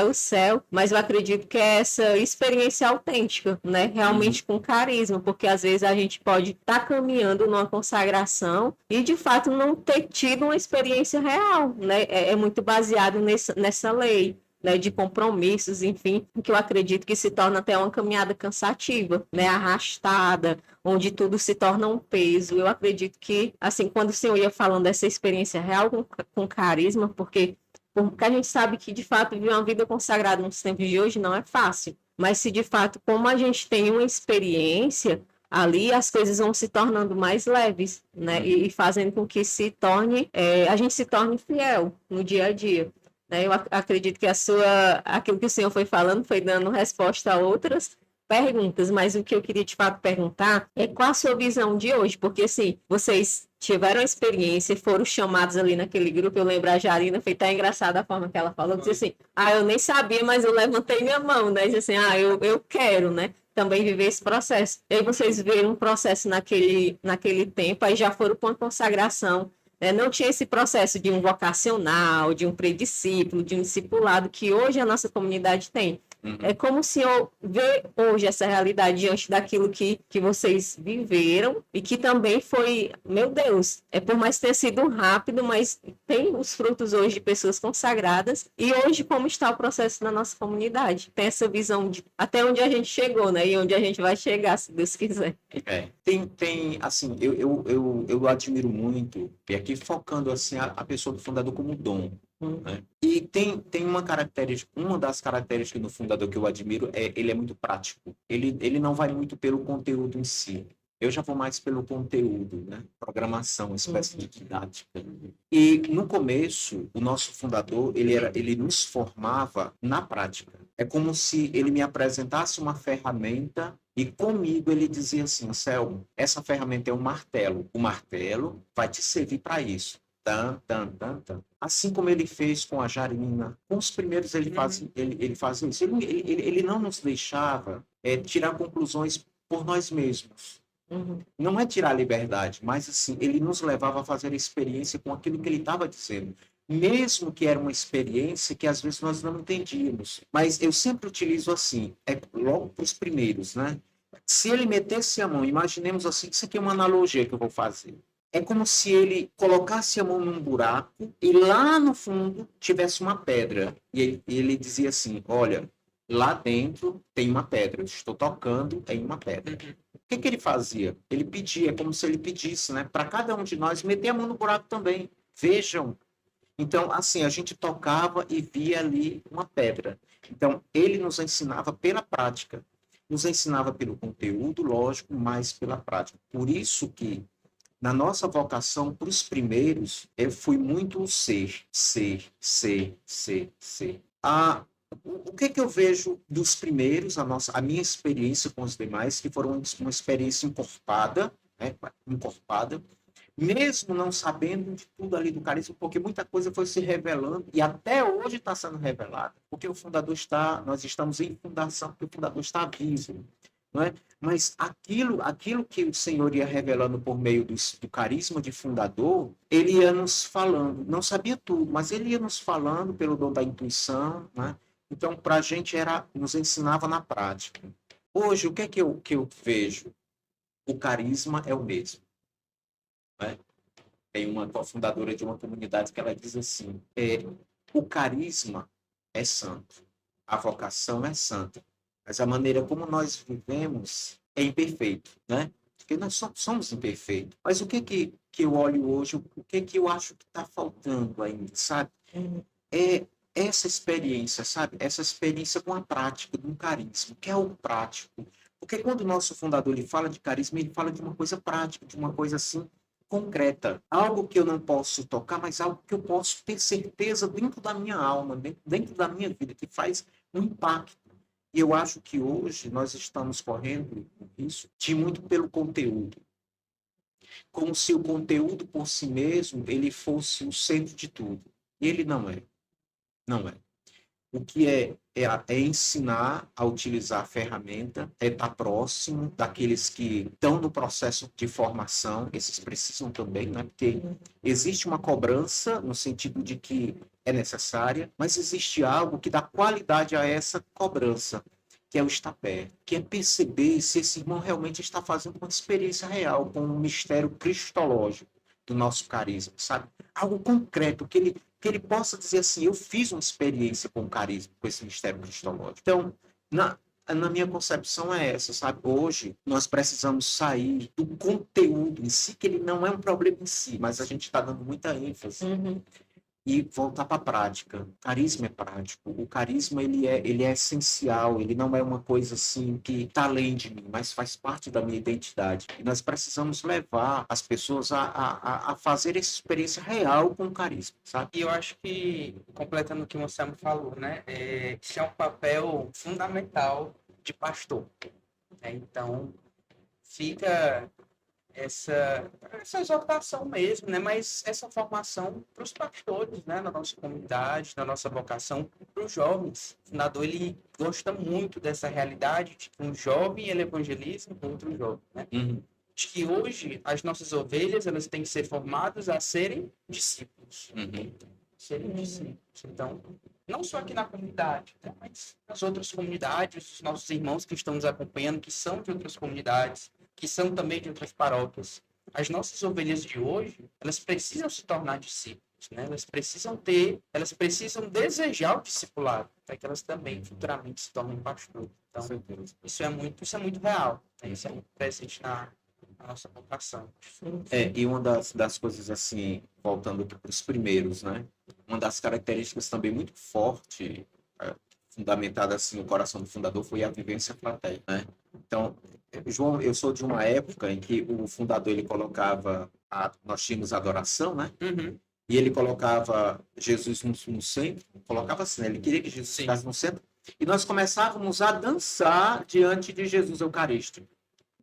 o céu, mas eu acredito que é essa experiência autêntica, né, realmente com carisma, porque às vezes a gente pode estar caminhando numa consagração e de fato não ter tido uma experiência real, né, é muito baseado nessa lei, né, de compromissos, enfim, que eu acredito que se torna até uma caminhada cansativa, né, arrastada, onde tudo se torna um peso. Eu acredito que, assim, quando o senhor ia falando dessa experiência real com carisma, porque a gente sabe que, de fato, viver uma vida consagrada nos tempos de hoje não é fácil, mas se, de fato, como a gente tem uma experiência, ali as coisas vão se tornando mais leves, né, e fazendo com que a gente se torne fiel no dia a dia. Eu acredito que aquilo que o senhor foi falando foi dando resposta a outras perguntas, mas o que eu queria de fato perguntar é qual a sua visão de hoje, porque assim, vocês tiveram a experiência, foram chamados ali naquele grupo, eu lembro a Jarina, foi até engraçada a forma que ela falou, disse assim, eu nem sabia, mas eu levantei minha mão, né, disse assim, eu quero, né, também viver esse processo. E aí vocês viram um processo naquele tempo, aí já foram com a consagração, não tinha esse processo de um vocacional, de um prediscípulo, de um discipulado que hoje a nossa comunidade tem. É como o senhor vê hoje essa realidade diante daquilo que vocês viveram e que também foi, meu Deus, por mais ter sido rápido, mas tem os frutos hoje de pessoas consagradas. E hoje como está o processo na nossa comunidade? Tem essa visão de até onde a gente chegou, né? E onde a gente vai chegar, se Deus quiser. Tem assim, eu admiro muito, e aqui focando assim a pessoa do fundador como dom. Né? E tem uma das características do fundador que eu admiro ele é muito prático. Ele não vai muito pelo conteúdo em si. Eu já vou mais pelo conteúdo, né? Programação, uma espécie de didática. E no começo, o nosso fundador ele nos formava na prática. É como se ele me apresentasse uma ferramenta e comigo ele dizia assim, Anselmo, essa ferramenta é um martelo. O martelo vai te servir para isso. Tan, tan, tan, tan. Assim como ele fez com a Jarina. Com os primeiros ele fazia isso. Ele não nos deixava tirar conclusões por nós mesmos. Uhum. Não é tirar a liberdade, mas assim, ele nos levava a fazer a experiência com aquilo que ele estava dizendo. Mesmo que era uma experiência que às vezes nós não entendíamos. Mas eu sempre utilizo assim, logo para os primeiros, né? Se ele metesse a mão, imaginemos assim, isso aqui é uma analogia que eu vou fazer. É como se ele colocasse a mão num buraco e lá no fundo tivesse uma pedra. E ele dizia assim, olha, lá dentro tem uma pedra, eu estou tocando em uma pedra. O que ele fazia? Ele pedia, como se ele pedisse, né? Para cada um de nós meter a mão no buraco também. Vejam. Então, assim, a gente tocava e via ali uma pedra. Então, ele nos ensinava pela prática. Nos ensinava pelo conteúdo, lógico, mas pela prática. Por isso que, na nossa vocação, para os primeiros, eu fui muito o ser. O que eu vejo dos primeiros, a minha experiência com os demais, que foram uma experiência encorpada, né, mesmo não sabendo de tudo ali do carisma, porque muita coisa foi se revelando e até hoje está sendo revelada, porque nós estamos em fundação, porque o fundador está vivo, não é? Mas aquilo que o Senhor ia revelando por meio do carisma de fundador, ele ia nos falando, não sabia tudo, mas ele ia nos falando pelo dom da intuição, né? Então, para a gente nos ensinava na prática. Hoje, o que é que eu vejo? O carisma é o mesmo. Né? Tem uma cofundadora de uma comunidade que ela diz assim, o carisma é santo, a vocação é santa, mas a maneira como nós vivemos é imperfeito, né? Porque nós somos imperfeitos. Mas o que eu olho hoje, o que eu acho que está faltando ainda, sabe? É essa experiência, sabe? Essa experiência com a prática de um carisma, que é o prático. Porque quando o nosso fundador ele fala de carisma, ele fala de uma coisa prática, de uma coisa assim, concreta, algo que eu não posso tocar, mas algo que eu posso ter certeza dentro da minha alma, dentro da minha vida, que faz um impacto. E eu acho que hoje nós estamos correndo isso de muito pelo conteúdo. Como se o conteúdo por si mesmo ele fosse o centro de tudo. E ele não é. Não é. O que é ensinar a utilizar a ferramenta, é estar próximo daqueles que estão no processo de formação, esses precisam também, né? Porque existe uma cobrança no sentido de que é necessária, mas existe algo que dá qualidade a essa cobrança, que é o estar perto, que é perceber se esse irmão realmente está fazendo uma experiência real com o mistério cristológico do nosso carisma, sabe? Algo concreto, que ele possa dizer assim, eu fiz uma experiência com o carisma, com esse mistério cristológico. Então, na minha concepção é essa, sabe? Hoje, nós precisamos sair do conteúdo em si, que ele não é um problema em si, mas a gente está dando muita ênfase. E voltar para a prática. O carisma é prático. O carisma ele é essencial. Ele não é uma coisa assim que está além de mim, mas faz parte da minha identidade. E nós precisamos levar as pessoas a fazer essa experiência real com o carisma, sabe? E eu acho que, completando o que o Anselmo falou, né? Esse é um papel fundamental de pastor. Né? Então, fica essa exortação mesmo, né? Mas essa formação para os pastores, né? Na nossa comunidade, na nossa vocação, para os jovens. O fundador, ele gosta muito dessa realidade de que um jovem ele evangeliza com outro jovem, né? De que hoje as nossas ovelhas elas têm que ser formadas a serem discípulos. Serem discípulos. Então, não só aqui na comunidade, né? Mas nas outras comunidades, os nossos irmãos que estão nos acompanhando, que são de outras comunidades, que são também de outras paróquias. As nossas ovelhas de hoje, elas precisam se tornar discípulos, né? Elas precisam desejar o discipulado, para que elas também futuramente se tornem pastores. Então, isso é muito real, né? Isso é muito presente na nossa vocação. E uma das coisas assim, voltando aqui para os primeiros, né? Uma das características também muito forte, fundamentada assim no coração do fundador, foi a vivência fraterna, né? Então, João, eu sou de uma época em que o fundador ele colocava, nós tínhamos adoração, né? E ele colocava Jesus no centro, colocava assim, né? Ele queria que Jesus ficasse no centro, E nós começávamos a dançar diante de Jesus Eucarístico.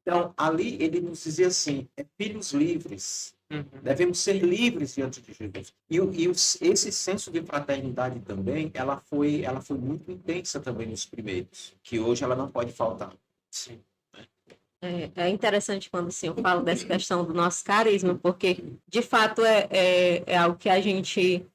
Então, ali ele nos dizia assim, filhos livres, devemos ser livres diante de Jesus. Esse senso de fraternidade também, ela foi muito intensa também nos primeiros, que hoje ela não pode faltar. Sim. É interessante quando o senhor fala dessa questão do nosso carisma, porque de fato é algo que a gente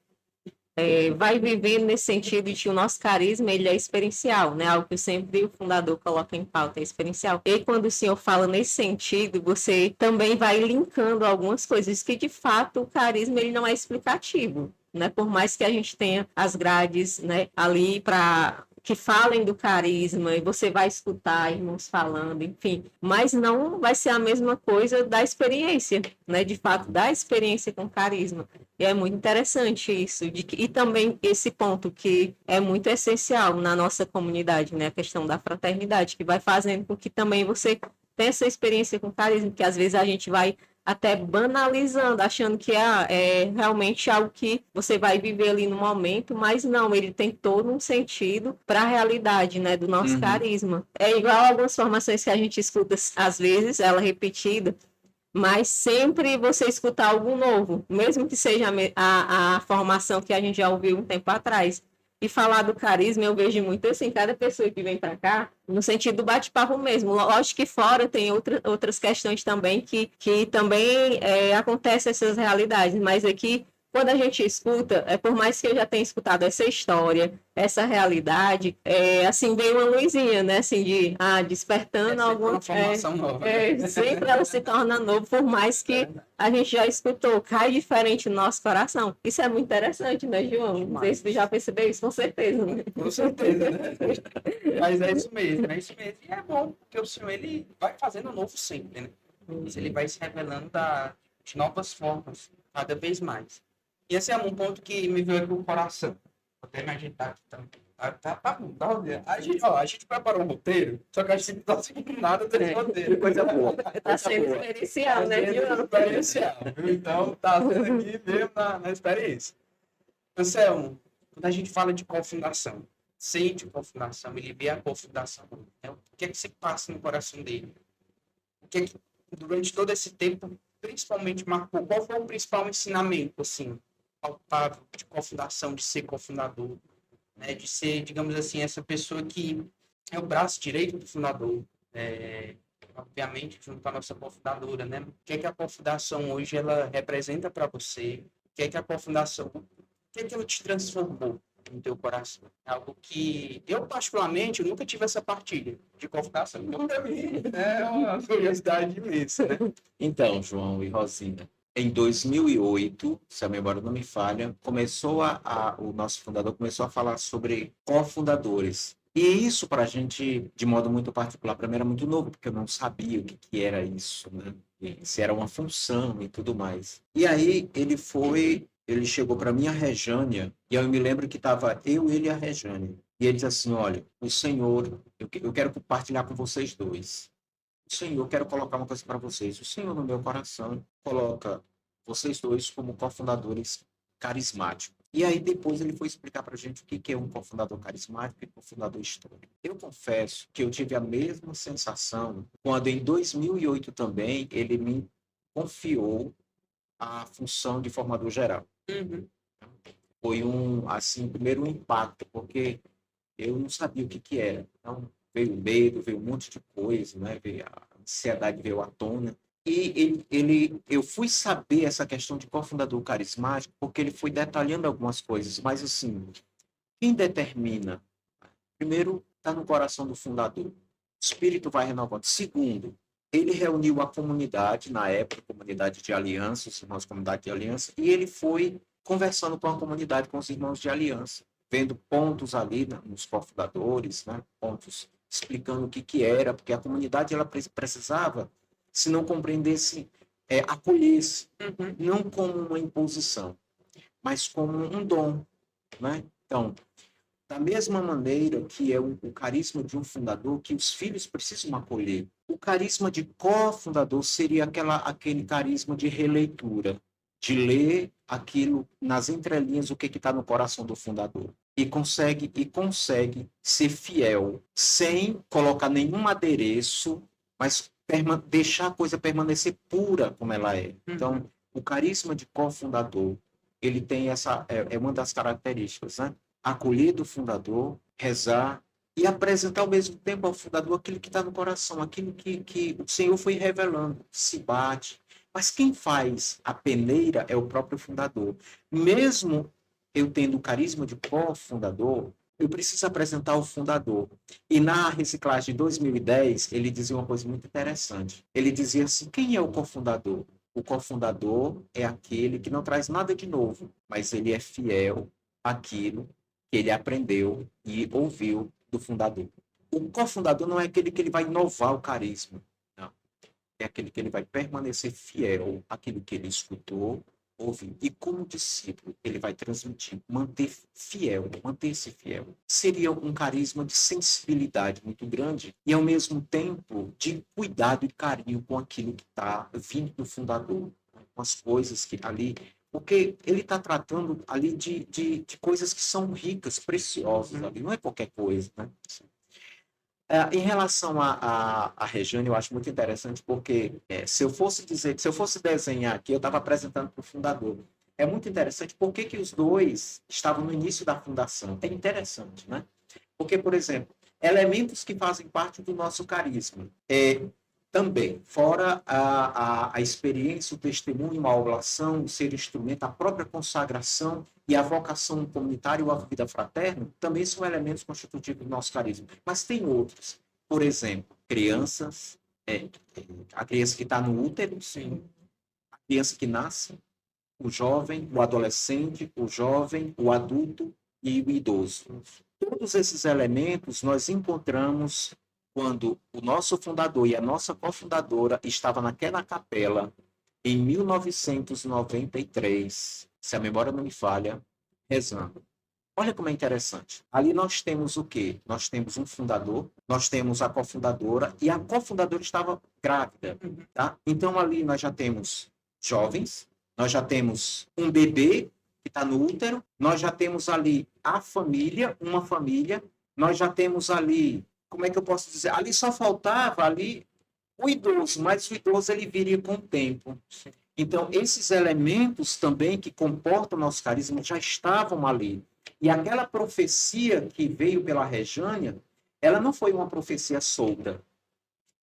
vai vivendo nesse sentido de que o nosso carisma ele é experiencial, né? Algo que sempre o fundador coloca em pauta, é experiencial. E quando o senhor fala nesse sentido, você também vai linkando algumas coisas que de fato o carisma ele não é explicativo, né? Por mais que a gente tenha as grades, né, ali para que falem do carisma e você vai escutar irmãos falando, enfim, mas não vai ser a mesma coisa da experiência, né? De fato, da experiência com carisma. E é muito interessante isso, e também esse ponto que é muito essencial na nossa comunidade, né? A questão da fraternidade, que vai fazendo com que também você tenha essa experiência com carisma, que às vezes a gente vai até banalizando, achando que é realmente algo que você vai viver ali no momento, mas não, ele tem todo um sentido para a realidade, né, do nosso carisma. É igual algumas formações que a gente escuta, às vezes, ela repetida, mas sempre você escutar algo novo, mesmo que seja a formação que a gente já ouviu um tempo atrás. E falar do carisma, eu vejo muito assim, cada pessoa que vem para cá, no sentido do bate-papo mesmo. Lógico que fora tem outras questões também que também acontecem essas realidades, mas aqui, quando a gente escuta, por mais que eu já tenha escutado essa história, essa realidade, assim, veio uma luzinha, né, assim, despertando alguma informação nova. Sempre ela se torna nova, por mais que a gente já escutou, cai diferente no nosso coração. Isso é muito interessante, né, João? Não sei se tu já percebeu isso, com certeza, né? Com certeza, né? Mas é isso mesmo, é isso mesmo. E é bom, porque o Senhor, ele vai fazendo novo sempre, né? Ele vai se revelando de novas formas, cada vez mais. E esse é um ponto que me veio aqui no coração. Vou até me agitar aqui também. Tá bom, tá bom. A gente preparou um roteiro, só que a gente não tá seguindo nada desse roteiro. Coisa boa. Tá sendo experiencial, né, João? Experiencial, viu? Então, tá sendo aqui mesmo na experiência. Anselmo, quando a gente fala de confundação, sente confundação, ele vê a confundação, né? O que é que se passa no coração dele? O que é que, durante todo esse tempo, principalmente marcou? Qual foi o principal ensinamento, assim, palpável de confundação, de ser cofundador, né? De ser, digamos assim, essa pessoa que é o braço direito do fundador, obviamente, junto com a nossa cofundadora, né? O que é que a cofundação hoje ela representa para você? O que é que a cofundação, o que é que ela te transformou no teu coração? É algo que eu, particularmente, eu nunca tive essa partilha de cofundação. Então, para mim, é uma curiosidade imensa, né? Então, João e Rosina, em 2008, se a memória não me falha, começou o nosso fundador começou a falar sobre cofundadores. E isso para a gente, de modo muito particular, para mim era muito novo, porque eu não sabia o que era isso, né? E se era uma função e tudo mais. E aí ele chegou para mim, a Rejânia, e eu me lembro que estava eu, ele e a Rejânia. E ele disse assim, olha, o Senhor, eu quero compartilhar com vocês dois. O Senhor, quero colocar uma coisa para vocês. O Senhor, no meu coração, coloca vocês dois como cofundadores carismáticos. E aí, depois, ele foi explicar para a gente o que é um cofundador carismático e cofundador histórico. Eu confesso que eu tive a mesma sensação quando, em 2008 também, ele me confiou a função de formador geral. Foi primeiro um impacto, porque eu não sabia o que era. Então, veio medo, veio um monte de coisa, né? A ansiedade veio à tona. E eu fui saber essa questão de cofundador carismático porque ele foi detalhando algumas coisas, mas assim, quem determina? Primeiro, está no coração do fundador. O espírito vai renovando. Segundo, ele reuniu a comunidade, na época, comunidade de aliança, os irmãos comunidade de aliança, e ele foi conversando com a comunidade, com os irmãos de aliança, vendo pontos ali nos cofundadores, né? Pontos explicando o que era, porque a comunidade ela precisava, se não compreendesse, acolhesse, não como uma imposição, mas como um dom, né? Então, da mesma maneira que é o carisma de um fundador, que os filhos precisam acolher, o carisma de cofundador seria aquele carisma de releitura, de ler aquilo nas entrelinhas, o que está no coração do fundador. e consegue ser fiel, sem colocar nenhum adereço, mas deixar a coisa permanecer pura como ela é. Então, o carisma de cofundador, ele tem é uma das características, né? Acolher do fundador, rezar e apresentar ao mesmo tempo ao fundador aquilo que está no coração, aquilo que o Senhor foi revelando, se bate. Mas quem faz a peneira é o próprio fundador. Mesmo eu tendo o carisma de cofundador, eu preciso apresentar o fundador. E na reciclagem de 2010, ele dizia uma coisa muito interessante. Ele dizia assim, quem é o cofundador? O cofundador é aquele que não traz nada de novo, mas ele é fiel àquilo que ele aprendeu e ouviu do fundador. O cofundador não é aquele que ele vai inovar o carisma, não. É aquele que ele vai permanecer fiel àquilo que ele escutou, ouviu. E como discípulo, ele vai transmitir, manter-se fiel. Seria um carisma de sensibilidade muito grande e, ao mesmo tempo, de cuidado e carinho com aquilo que está vindo do fundador, com as coisas que ali... Porque ele está tratando ali de coisas que são ricas, preciosas ali, não é qualquer coisa, né? Em relação a Rejane, eu acho muito interessante, porque se eu fosse desenhar aqui, eu estava apresentando para o fundador. É muito interessante porque os dois estavam no início da fundação. É interessante, né? Porque, por exemplo, elementos que fazem parte do nosso carisma. Também, fora a experiência, o testemunho, a oblação, o ser instrumento, a própria consagração e a vocação comunitária ou a vida fraterna, também são elementos constitutivos do nosso carisma. Mas tem outros. Por exemplo, crianças, a criança que está no útero, sim. A criança que nasce, o jovem, o adolescente, o jovem, o adulto e o idoso. Todos esses elementos nós encontramos quando o nosso fundador e a nossa cofundadora estavam naquela capela em 1993, se a memória não me falha, rezando. Olha como é interessante. Ali nós temos o quê? Nós temos um fundador, nós temos a cofundadora e a cofundadora estava grávida, tá? Então ali nós já temos jovens, nós já temos um bebê que está no útero, nós já temos ali a família, uma família, nós já temos ali, como é que eu posso dizer? Ali só faltava ali o idoso, mas o idoso ele viria com o tempo. Então, esses elementos também que comportam o nosso carisma já estavam ali. E aquela profecia que veio pela Rejânia, ela não foi uma profecia solta.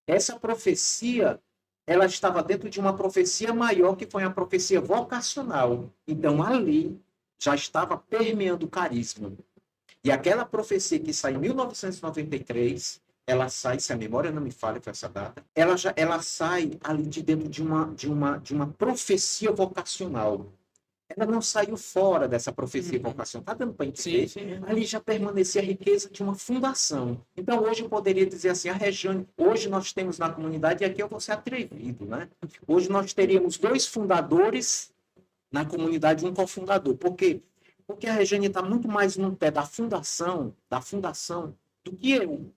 Essa profecia, ela estava dentro de uma profecia maior, que foi a profecia vocacional. Então, ali já estava permeando o carisma. E aquela profecia que sai em 1993, ela sai, se a memória não me falha com essa data, ela sai ali de dentro de uma profecia vocacional. Ela não saiu fora dessa profecia vocacional. Está dando para entender? Sim. Ali já permanecia a riqueza de uma fundação. Então, hoje eu poderia dizer assim, a Rejane, hoje nós temos na comunidade, e aqui eu vou ser atrevido, né? Hoje nós teríamos 2 fundadores na comunidade, um cofundador. Por quê? Porque a Rejane está muito mais no pé da fundação do que eu.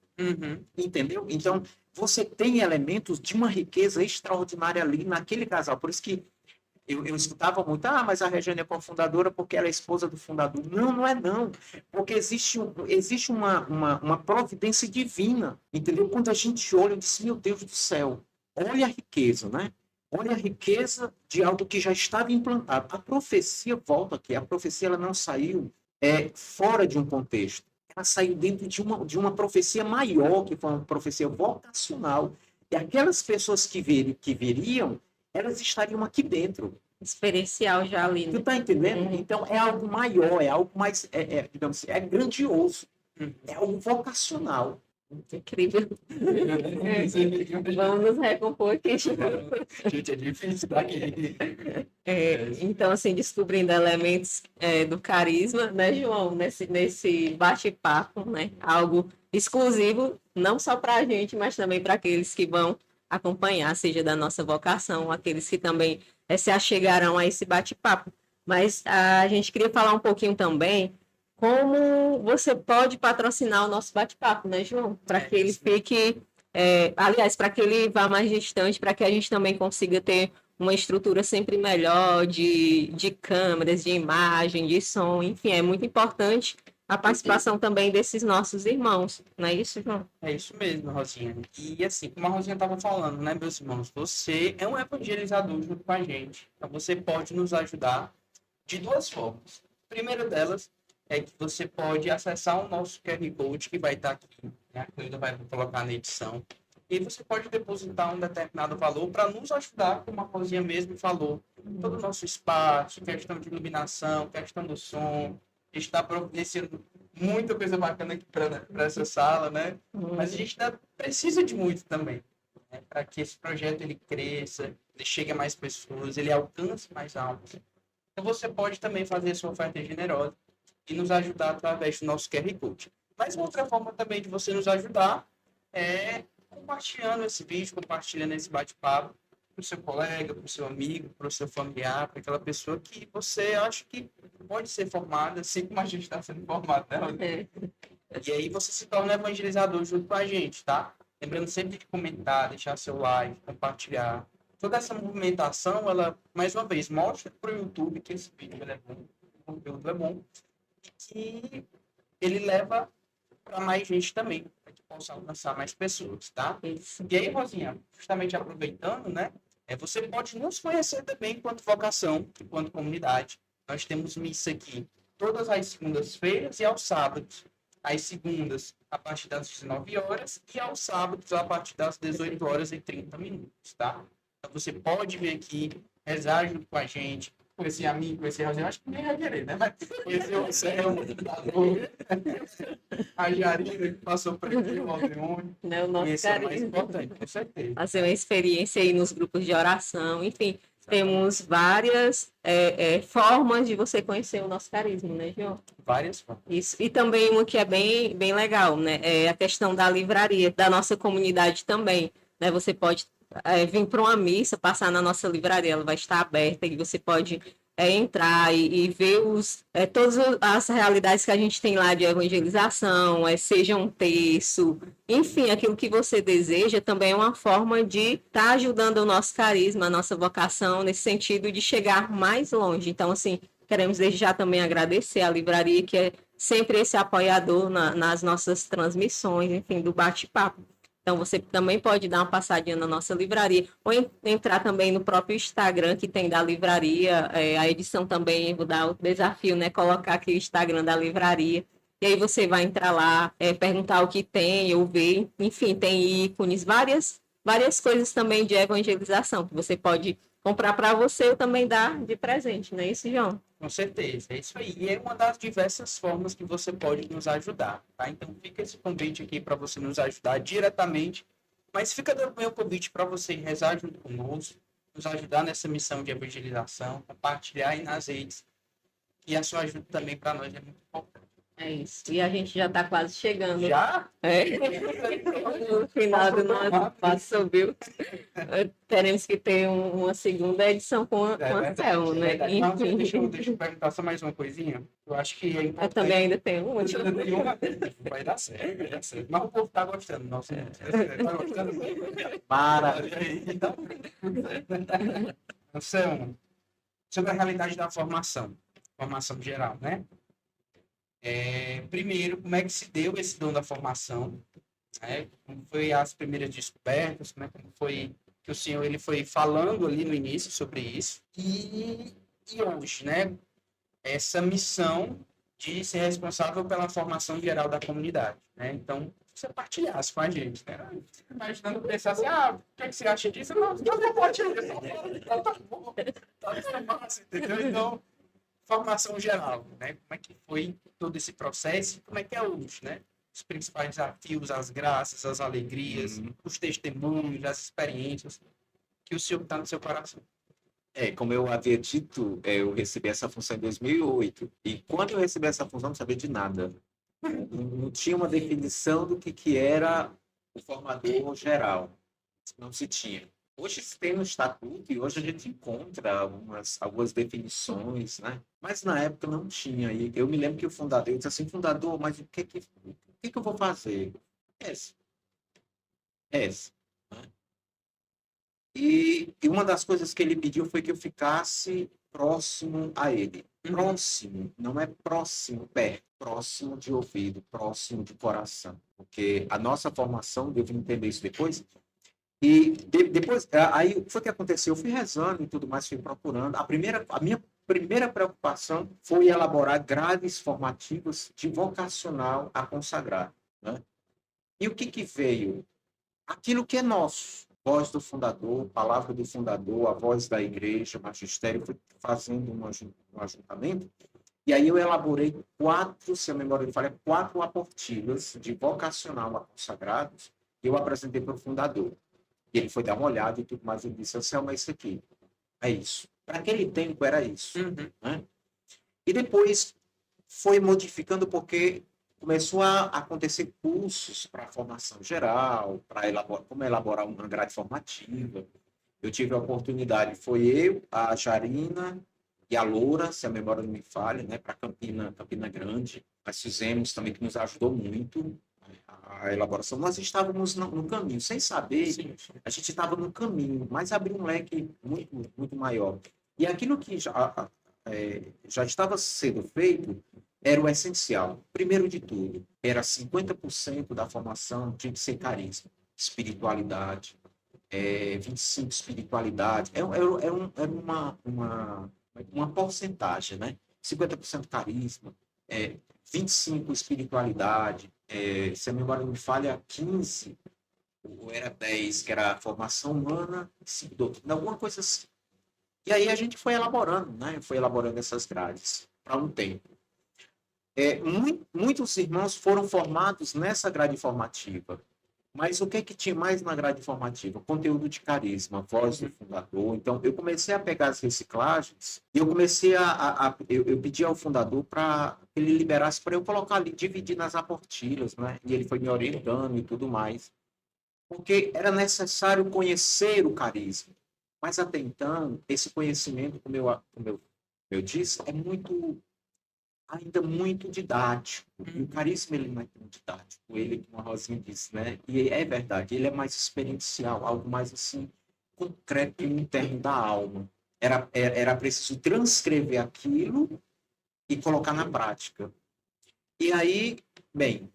Entendeu? Então, você tem elementos de uma riqueza extraordinária ali naquele casal. Por isso que eu escutava muito, mas a Rejane é cofundadora porque ela é esposa do fundador. Não, não é não. Porque existe uma providência divina. Entendeu? Quando a gente olha, eu disse, meu Deus do céu, olha a riqueza, né? Olha a riqueza de algo que já estava implantado. A profecia, volta aqui, a profecia ela não saiu fora de um contexto. Ela saiu dentro de uma profecia maior, que foi uma profecia vocacional. E aquelas pessoas que viriam, elas estariam aqui dentro. Experiencial já ali. Né? Tu tá entendendo? Então, é algo maior, é algo mais, digamos assim, é grandioso. É algo vocacional. Incrível. Vamos nos recompor aqui. Gente, é difícil daqui. Então, assim, descobrindo elementos do carisma, né, João? Nesse bate-papo, né? Algo exclusivo, não só para a gente, mas também para aqueles que vão acompanhar, seja da nossa vocação, aqueles que também se achegarão a esse bate-papo. Mas a gente queria falar um pouquinho também como você pode patrocinar o nosso bate-papo, né, João? Para que ele fique... aliás, para que ele vá mais distante, para que a gente também consiga ter uma estrutura sempre melhor de câmeras, de imagem, de som, enfim, é muito importante a participação também desses nossos irmãos, não é isso, João? É isso mesmo, Rosinha. E assim, como a Rosinha estava falando, né, meus irmãos, você é um evangelizador junto com a gente. Então você pode nos ajudar de duas formas. A primeira delas é que você pode acessar o nosso QR Code que vai estar aqui, né? A Cleuda vai colocar na edição. E você pode depositar um determinado valor para nos ajudar, como a Rosinha mesmo falou, todo o nosso espaço, questão de iluminação, questão do som. A gente está providenciando muita coisa bacana aqui para essa sala, né? Mas a gente ainda precisa de muito também, né? Para que esse projeto ele cresça, ele chegue a mais pessoas, ele alcance mais almas. Então você pode também fazer sua oferta generosa e nos ajudar através do nosso QR Code. Mas uma outra forma também de você nos ajudar é compartilhando esse vídeo, compartilhando esse bate-papo para o seu colega, para o seu amigo, para o seu familiar, para aquela pessoa que você acha que pode ser formada, assim como a gente está sendo formado, né, Rodrigo? E aí você se torna evangelizador junto com a gente, tá? Lembrando sempre de comentar, deixar seu like, compartilhar. Toda essa movimentação, ela, mais uma vez, mostra para o YouTube que esse vídeo ele é bom, o conteúdo é bom, e que ele leva para mais gente também, para que possa alcançar mais pessoas, tá? Isso. E aí, Rosinha, justamente aproveitando, né? Você pode nos conhecer também enquanto vocação, enquanto comunidade. Nós temos missa aqui todas as segundas-feiras e aos sábados. Às segundas, a partir das 19 horas, e aos sábados, a partir das 18 horas e 30 minutos, tá? Então, você pode vir aqui, rezar junto com a gente, conhecer a mim, conhecer a Rosinha. Acho que nem vai querer, né? Mas conhecer o céu, a Jarina, que passou por aqui, o Aldeone. Né, o nosso Isso é o mais carinho. importante, com certeza. Fazer uma experiência aí nos grupos de oração, enfim, temos várias formas de você conhecer o nosso carisma, né, João? Várias formas. Isso. E também uma que é bem, bem legal, né? É a questão da livraria, da nossa comunidade também, né? Você pode vir para uma missa, passar na nossa livraria, ela vai estar aberta e você pode entrar e ver todas as realidades que a gente tem lá de evangelização, seja um terço, enfim, aquilo que você deseja também é uma forma de estar ajudando o nosso carisma, a nossa vocação, nesse sentido de chegar mais longe. Então, assim, queremos desde já também agradecer à livraria, que é sempre esse apoiador nas nossas transmissões, enfim, do bate-papo. Então, você também pode dar uma passadinha na nossa livraria, ou entrar também no próprio Instagram, que tem da livraria, a edição também, vou dar o desafio, né? Colocar aqui o Instagram da livraria. E aí você vai entrar lá, perguntar o que tem, ou ver, enfim, tem ícones, várias coisas também de evangelização, que você pode comprar para você ou também dar de presente, não é isso, João? Com certeza, é isso aí. E é uma das diversas formas que você pode nos ajudar, tá? Então fica esse convite aqui para você nos ajudar diretamente, mas fica também o convite para você rezar junto conosco, nos ajudar nessa missão de evangelização, compartilhar aí nas redes. E a sua ajuda também para nós é muito importante. É isso. E a gente já está quase chegando. Já? No final do nosso passo, viu? Teremos que ter uma segunda edição com a Anselmo, né? Mas Enfim. deixa eu perguntar só mais uma coisinha. Eu acho que é Eu importante. também ainda tenho uma. Ainda tem uma. Vai dar certo, vai dar certo. Mas o povo tá gostando. Nossa, tá gostando? Maravilha. Anselmo, sobre a realidade da formação geral, né? Primeiro, como é que se deu esse dom da formação? Né? Como foi as primeiras descobertas? Como foi que o senhor ele foi falando ali no início sobre isso? E hoje, né? Essa missão de ser responsável pela formação geral da comunidade, né? Então, você partilhasse com a gente, né? Imaginando pensar assim, o que você acha disso? Não compartilha, tá bom, tá massa, entendeu? Então, formação geral, né? Como é que foi todo esse processo e como é que é hoje, né? Os principais desafios, as graças, as alegrias, os testemunhos, as experiências que o senhor está no seu coração. Como eu havia dito, eu recebi essa função em 2008. E quando eu recebi essa função, eu não sabia de nada. Não tinha uma definição do que era o formador geral. Não se tinha. Hoje se tem no estatuto e hoje a gente encontra algumas definições, né? Mas na época não tinha. E eu me lembro que o fundador, eu disse assim, fundador, mas o que eu vou fazer? Essa. Né? E uma das coisas que ele pediu foi que eu ficasse próximo a ele. próximo, não é próximo, perto, próximo de ouvido, próximo de coração. Porque a nossa formação, devo entender isso depois, e depois, aí o que foi que aconteceu? Eu fui rezando e tudo mais, fui procurando. A minha primeira preocupação foi elaborar grades formativas de vocacional a consagrar, né? E o que que veio? Aquilo que é nosso. Voz do fundador, palavra do fundador, a voz da igreja, magistério, fui fazendo um ajuntamento. E aí eu elaborei 4, se a memória não falha, 4 aportilhas de vocacional a consagrados, que eu apresentei para o fundador. E ele foi dar uma olhada e tudo mais, e disse, Anselmo, é isso aqui. É isso. Para aquele tempo era isso. Né? E depois foi modificando porque começou a acontecer cursos para formação geral, para como elaborar uma grade formativa. Eu tive a oportunidade, foi eu, a Jarina e a Loura, se a memória não me falha, né, para Campina Grande. Nós fizemos também, que nos ajudou muito a elaboração. Nós estávamos no caminho, sem saber, sim, a gente estava no caminho, mas abriu um leque muito, muito maior. E aquilo que já estava sendo feito era o essencial. Primeiro de tudo, era 50% da formação tinha que ser carisma, espiritualidade, 25% espiritualidade. Era uma porcentagem, né? 50% carisma, 25% espiritualidade, se a memória não me falha, 15%, ou era 10%, que era a formação humana, 5% doutrina, alguma coisa assim. E aí a gente foi elaborando, né? Foi elaborando essas grades para um tempo. Muitos irmãos foram formados nessa grade formativa. Mas o que tinha mais na grade formativa? Conteúdo de carisma, voz do fundador. Então, eu comecei a pegar as reciclagens e eu comecei eu pedi ao fundador para ele liberasse para eu colocar ali, dividir nas aportilhas, né? E ele foi me orientando e tudo mais. Porque era necessário conhecer o carisma. Mas até então, esse conhecimento, como eu disse, é ainda muito didático. E o carisma, ele não é tão didático. Ele, como a Rosinha disse, né? E é verdade, ele é mais experiencial, algo mais assim, concreto e interno da alma. Era preciso transcrever aquilo e colocar na prática. E aí, bem,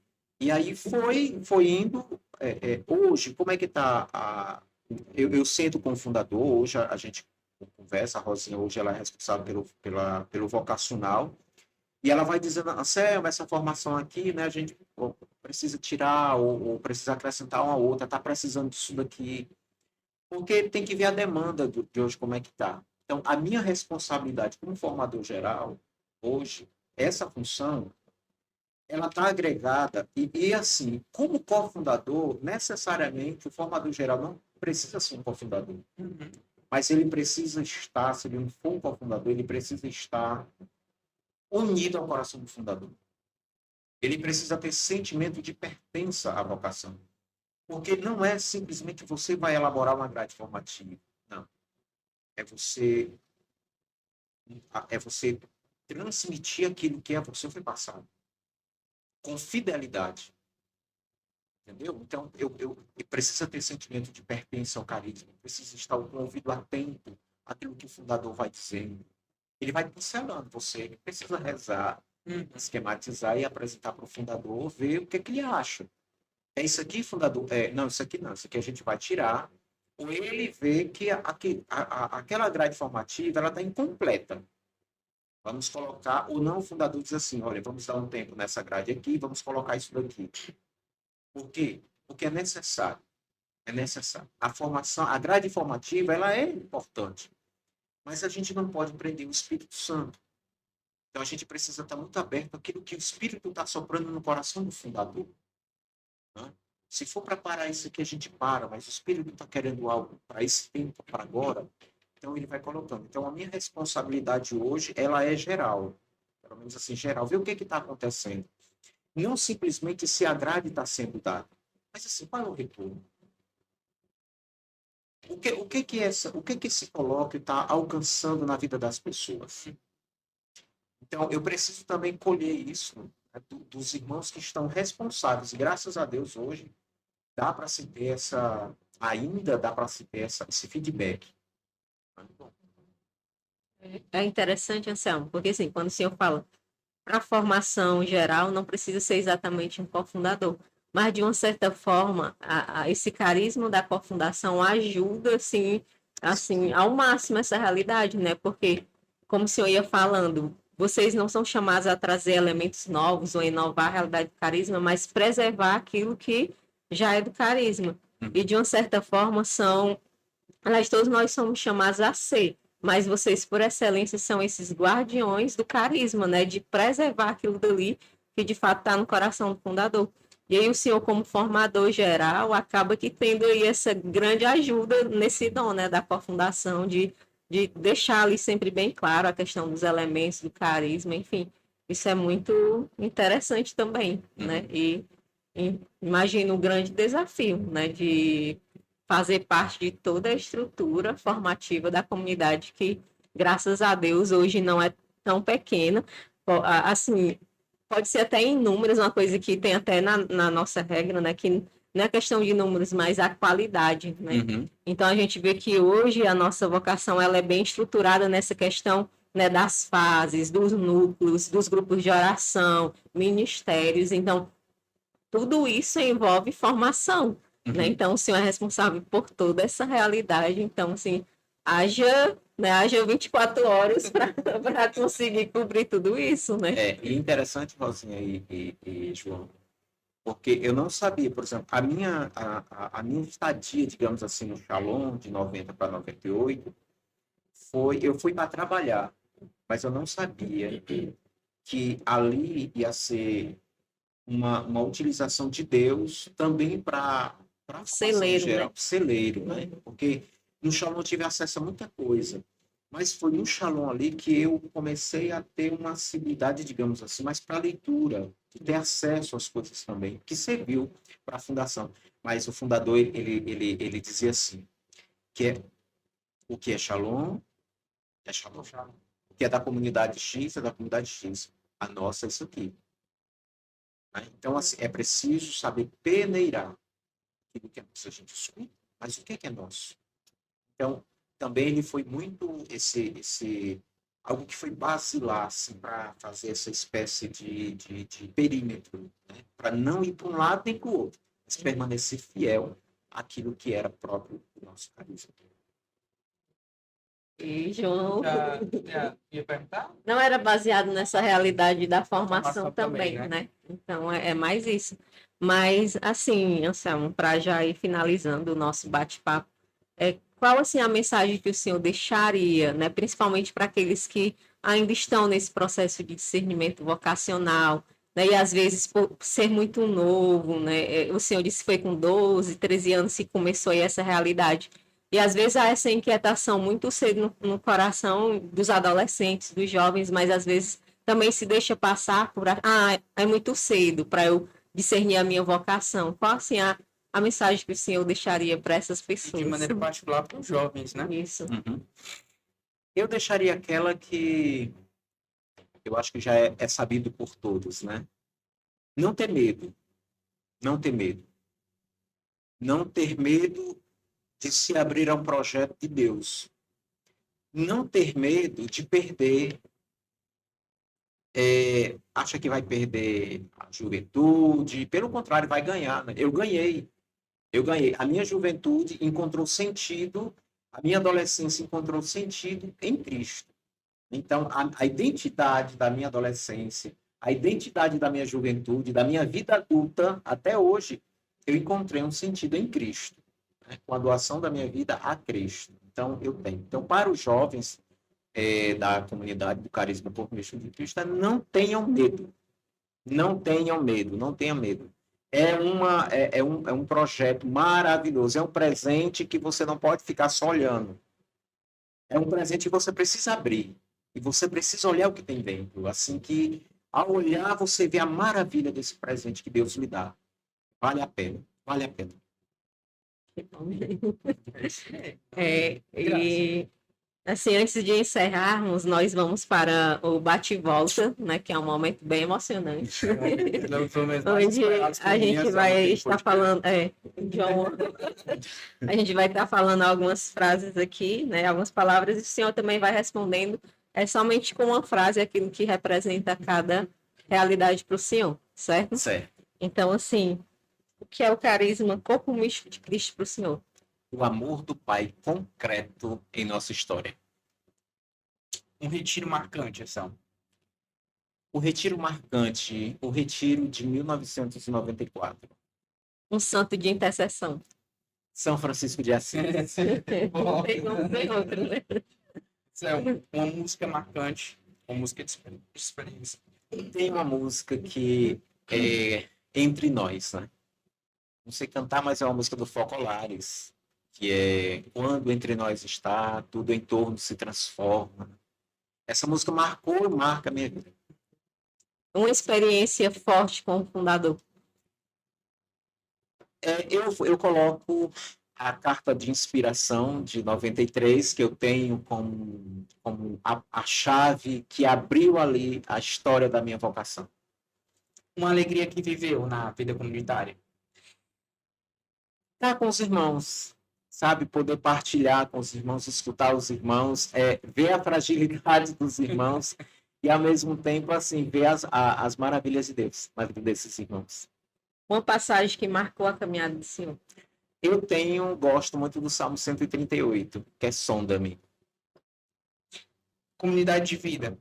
foi indo. Hoje, como é que está eu sento com o fundador, hoje a gente conversa, a Rosinha hoje ela é responsável pelo vocacional, e ela vai dizendo, Anselmo, essa formação aqui, né, a gente precisa tirar ou precisa acrescentar uma outra, está precisando disso daqui, porque tem que ver a demanda de hoje como é que está. Então, a minha responsabilidade como formador geral, hoje, essa função, ela está agregada, e assim, como cofundador, necessariamente o formador geral não precisa ser um cofundador, mas ele precisa estar, se ele não for um cofundador, ele precisa estar unido ao coração do fundador. Ele precisa ter sentimento de pertença à vocação. Porque não é simplesmente você vai elaborar uma grade formativa. Não. É você transmitir aquilo que a você foi passado. Com fidelidade. Entendeu? Então, eu preciso ter sentimento de pertença ao carisma. Precisa estar com o ouvido atento àquilo que o fundador vai dizendo. Ele vai pincelando você, precisa rezar, esquematizar e apresentar para o fundador, ver o que ele acha. É isso aqui, fundador? Não, isso aqui não, isso aqui a gente vai tirar. Ou ele vê que aquela grade formativa ela está incompleta. Vamos colocar, ou não, o fundador diz assim, olha, vamos dar um tempo nessa grade aqui, vamos colocar isso daqui. Por quê? Porque é necessário. É necessário. A grade formativa, ela é importante. Mas a gente não pode prender o Espírito Santo. Então a gente precisa estar muito aberto àquilo que o Espírito está soprando no coração do fundador. Né? Se for para parar isso aqui, a gente para, mas o Espírito está querendo algo para esse tempo, para agora, então ele vai colocando. Então a minha responsabilidade hoje, ela é geral. Pelo menos assim, geral. Ver o que está acontecendo. Não simplesmente se a grade está sendo dada. Mas assim, qual é o retorno? O que esse colóquio está alcançando na vida das pessoas? Então, eu preciso também colher isso, né, dos irmãos que estão responsáveis. E, graças a Deus, hoje, dá para se ter ainda dá para se ter esse feedback. É interessante, Anselmo, porque assim, quando o senhor fala para a formação geral, não precisa ser exatamente um cofundador, mas de uma certa forma, esse carisma da cofundação ajuda, assim, ao máximo essa realidade, né? Porque, como o senhor ia falando, vocês não são chamados a trazer elementos novos ou inovar a realidade do carisma, mas preservar aquilo que já é do carisma. E, de uma certa forma, aliás, todos nós somos chamados a ser, mas vocês, por excelência, são esses guardiões do carisma, né? De preservar aquilo dali que de fato está no coração do fundador. E aí o senhor, como formador geral, acaba que tendo aí essa grande ajuda nesse dom, né? Da cofundação, de deixar ali sempre bem claro a questão dos elementos do carisma, enfim. Isso é muito interessante também, né? E imagino um grande desafio, né? De fazer parte de toda a estrutura formativa da comunidade que, graças a Deus, hoje não é tão pequena. Assim, pode ser até em números, uma coisa que tem até na nossa regra, né? Que não é questão de números, mas a qualidade, né? Uhum. Então a gente vê que hoje a nossa vocação ela é bem estruturada nessa questão, né, das fases, dos núcleos, dos grupos de oração, ministérios. Então, tudo isso envolve formação, né? Uhum. Então, o senhor é responsável por toda essa realidade. Então, assim, haja 24 horas para conseguir cobrir tudo isso, né? E interessante, Rosinha e João, porque eu não sabia, por exemplo, a minha estadia, digamos assim, no Shalom, de 90 para 98, eu fui para trabalhar, mas eu não sabia que ali ia ser uma utilização de Deus também para a formação Celeiro, geral, né? celeiro, né? Porque no Shalom eu tive acesso a muita coisa, mas foi no Shalom ali que eu comecei a ter uma facilidade, digamos assim, mais para leitura, de ter acesso às coisas também, que serviu para a fundação. Mas o fundador, ele dizia assim, que o que é Shalom, é Shalom. O que é da comunidade X, é da comunidade X. A nossa é isso aqui. Né? Então, assim, é preciso saber peneirar aquilo que é nosso. A gente escuta, mas o que é nosso? Então, também ele foi muito algo que foi basilar assim, para fazer essa espécie de perímetro, né? Para não ir para um lado nem para o outro, mas permanecer fiel àquilo que era próprio do nosso carisma. E João Já ia perguntar? não era baseado nessa realidade da formação Formação também, também, né? né? Então, é mais isso. Mas, assim, Anselmo, para já ir finalizando o nosso bate-papo, qual assim a mensagem que o senhor deixaria, né, principalmente para aqueles que ainda estão nesse processo de discernimento vocacional, né, e às vezes por ser muito novo, né, o senhor disse que foi com 12, 13 anos que começou aí essa realidade, e às vezes há essa inquietação muito cedo no coração dos adolescentes, dos jovens, mas às vezes também se deixa passar por, é muito cedo para eu discernir a minha vocação. Qual assim a mensagem que o senhor deixaria para essas pessoas? De maneira particular para os jovens, né? Isso. Uhum. Eu deixaria aquela que eu acho que já é sabido por todos, né? Não ter medo. Não ter medo. Não ter medo de se abrir a um projeto de Deus. Não ter medo de perder. Acha que vai perder a juventude. Pelo contrário, vai ganhar. Né? Eu ganhei. A minha juventude encontrou sentido, a minha adolescência encontrou sentido em Cristo. Então, a identidade da minha adolescência, a identidade da minha juventude, da minha vida adulta, até hoje, eu encontrei um sentido em Cristo, né? Com a doação da minha vida a Cristo. Então, eu tenho. Então, para os jovens da comunidade do Carisma por Meio de Cristo, não tenham medo. Não tenham medo, não tenham medo. É um projeto maravilhoso, é um presente que você não pode ficar só olhando. É um presente que você precisa abrir. E você precisa olhar o que tem dentro. Assim que, ao olhar, você vê a maravilha desse presente que Deus lhe dá. Vale a pena. Vale a pena. É isso mesmo. E Assim, antes de encerrarmos, nós vamos para o bate-volta, né, que é um momento bem emocionante, Não sou mesmo mais onde esperados por a mim, gente essa vai não tem estar podcast. falando, João, a gente vai estar falando algumas frases aqui, né, algumas palavras, e o senhor também vai respondendo, somente com uma frase, aquilo que representa cada realidade para o senhor, certo? Certo. Então, assim, o que é o carisma corpo místico de Cristo para o senhor? O amor do Pai concreto em nossa história. Um retiro marcante, ação. O retiro marcante, o retiro de 1994. Um santo de intercessão. São Francisco de Assis. Não tem outro, né? Isso é uma música marcante, uma música de experiência. Tem uma música que é Entre Nós, né? Não sei cantar, mas é uma música do Focolares, que é Quando Entre Nós Está, tudo em torno se transforma. Essa música marcou e marca a minha vida. Uma experiência forte com o fundador. Eu coloco a carta de inspiração de 93, que eu tenho como a chave que abriu ali a história da minha vocação. Uma alegria que viveu na vida comunitária. Estar com os irmãos, sabe? Poder partilhar com os irmãos, escutar os irmãos, ver a fragilidade dos irmãos e, ao mesmo tempo, assim, ver as maravilhas de Deus na vida desses irmãos. Uma passagem que marcou a caminhada do senhor. Eu gosto muito do Salmo 138, que é Sonda-me. Comunidade de vida.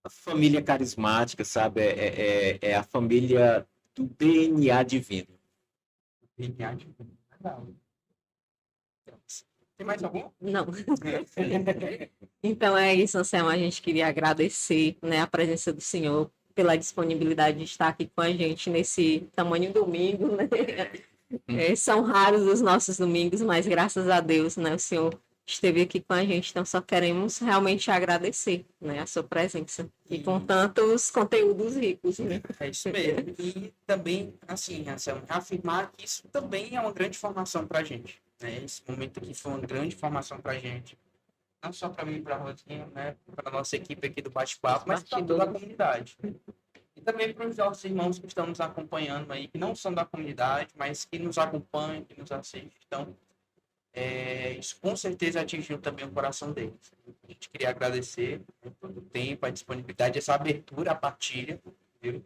A família carismática, sabe? É a família do DNA divino. DNA de vida. Legal. Tem mais algum? Não. Então é isso, Anselmo. A gente queria agradecer, né, a presença do senhor, pela disponibilidade de estar aqui com a gente nesse tamanho domingo, né? São raros os nossos domingos, mas graças a Deus, né, o senhor esteve aqui com a gente, então só queremos realmente agradecer, né, a sua presença e com tantos conteúdos ricos, né? É isso mesmo. E também, assim, Anselmo, afirmar que isso também é uma grande formação para a gente. Né? Esse momento aqui foi uma grande formação para a gente. Não só para mim, para a Rosinha, né? Para a nossa equipe aqui do Bate-Papo, mas para toda a comunidade. E também para os nossos irmãos que estão nos acompanhando aí, que não são da comunidade, mas que nos acompanham, que nos assistem. Então, isso com certeza atingiu também o coração deles. A gente queria agradecer, né, todo o tempo, a disponibilidade, essa abertura, a partilha, viu?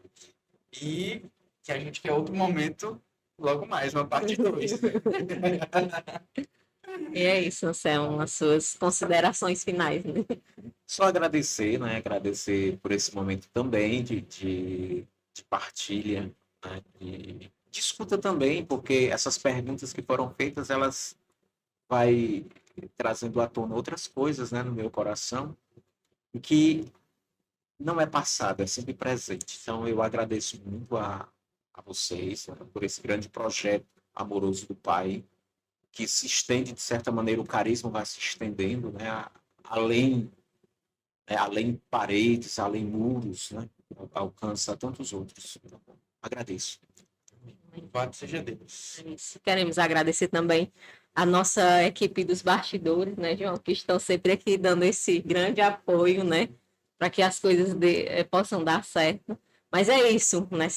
E que a gente quer outro momento, logo mais, uma parte 2. E é isso, Anselmo, as suas considerações finais, né? Só agradecer, né? Agradecer por esse momento também de partilha, né? De escuta também, porque essas perguntas que foram feitas, elas vai trazendo à tona outras coisas, né, no meu coração, e que não é passado, é sempre presente. Então, eu agradeço muito a vocês, né, por esse grande projeto amoroso do Pai, que se estende, de certa maneira, o carisma vai se estendendo, né, além paredes, além muros, né, alcança tantos outros. Então, agradeço. Louvado seja Deus. É isso. Queremos agradecer também a nossa equipe dos bastidores, né, João, que estão sempre aqui dando esse grande apoio, né, para que as coisas possam dar certo. Mas é isso, né,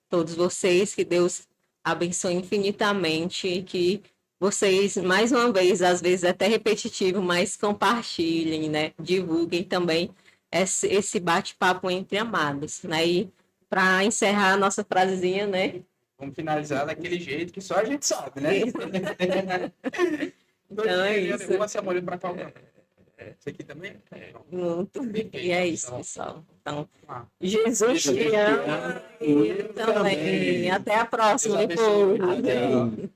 todos vocês, que Deus abençoe infinitamente e que vocês, mais uma vez, às vezes é até repetitivo, mas compartilhem, né, divulguem também esse bate-papo entre amados, né, e para encerrar a nossa frasezinha, né, Vamos finalizar daquele jeito que só a gente sabe, né? Então é isso. Uma semana para qual? Esse aqui também? Muito. Perfeito. E é isso, pessoal. Então, Ah, Jesus te ama e eu também. Até a próxima, Deus abençoe. povo. Amém.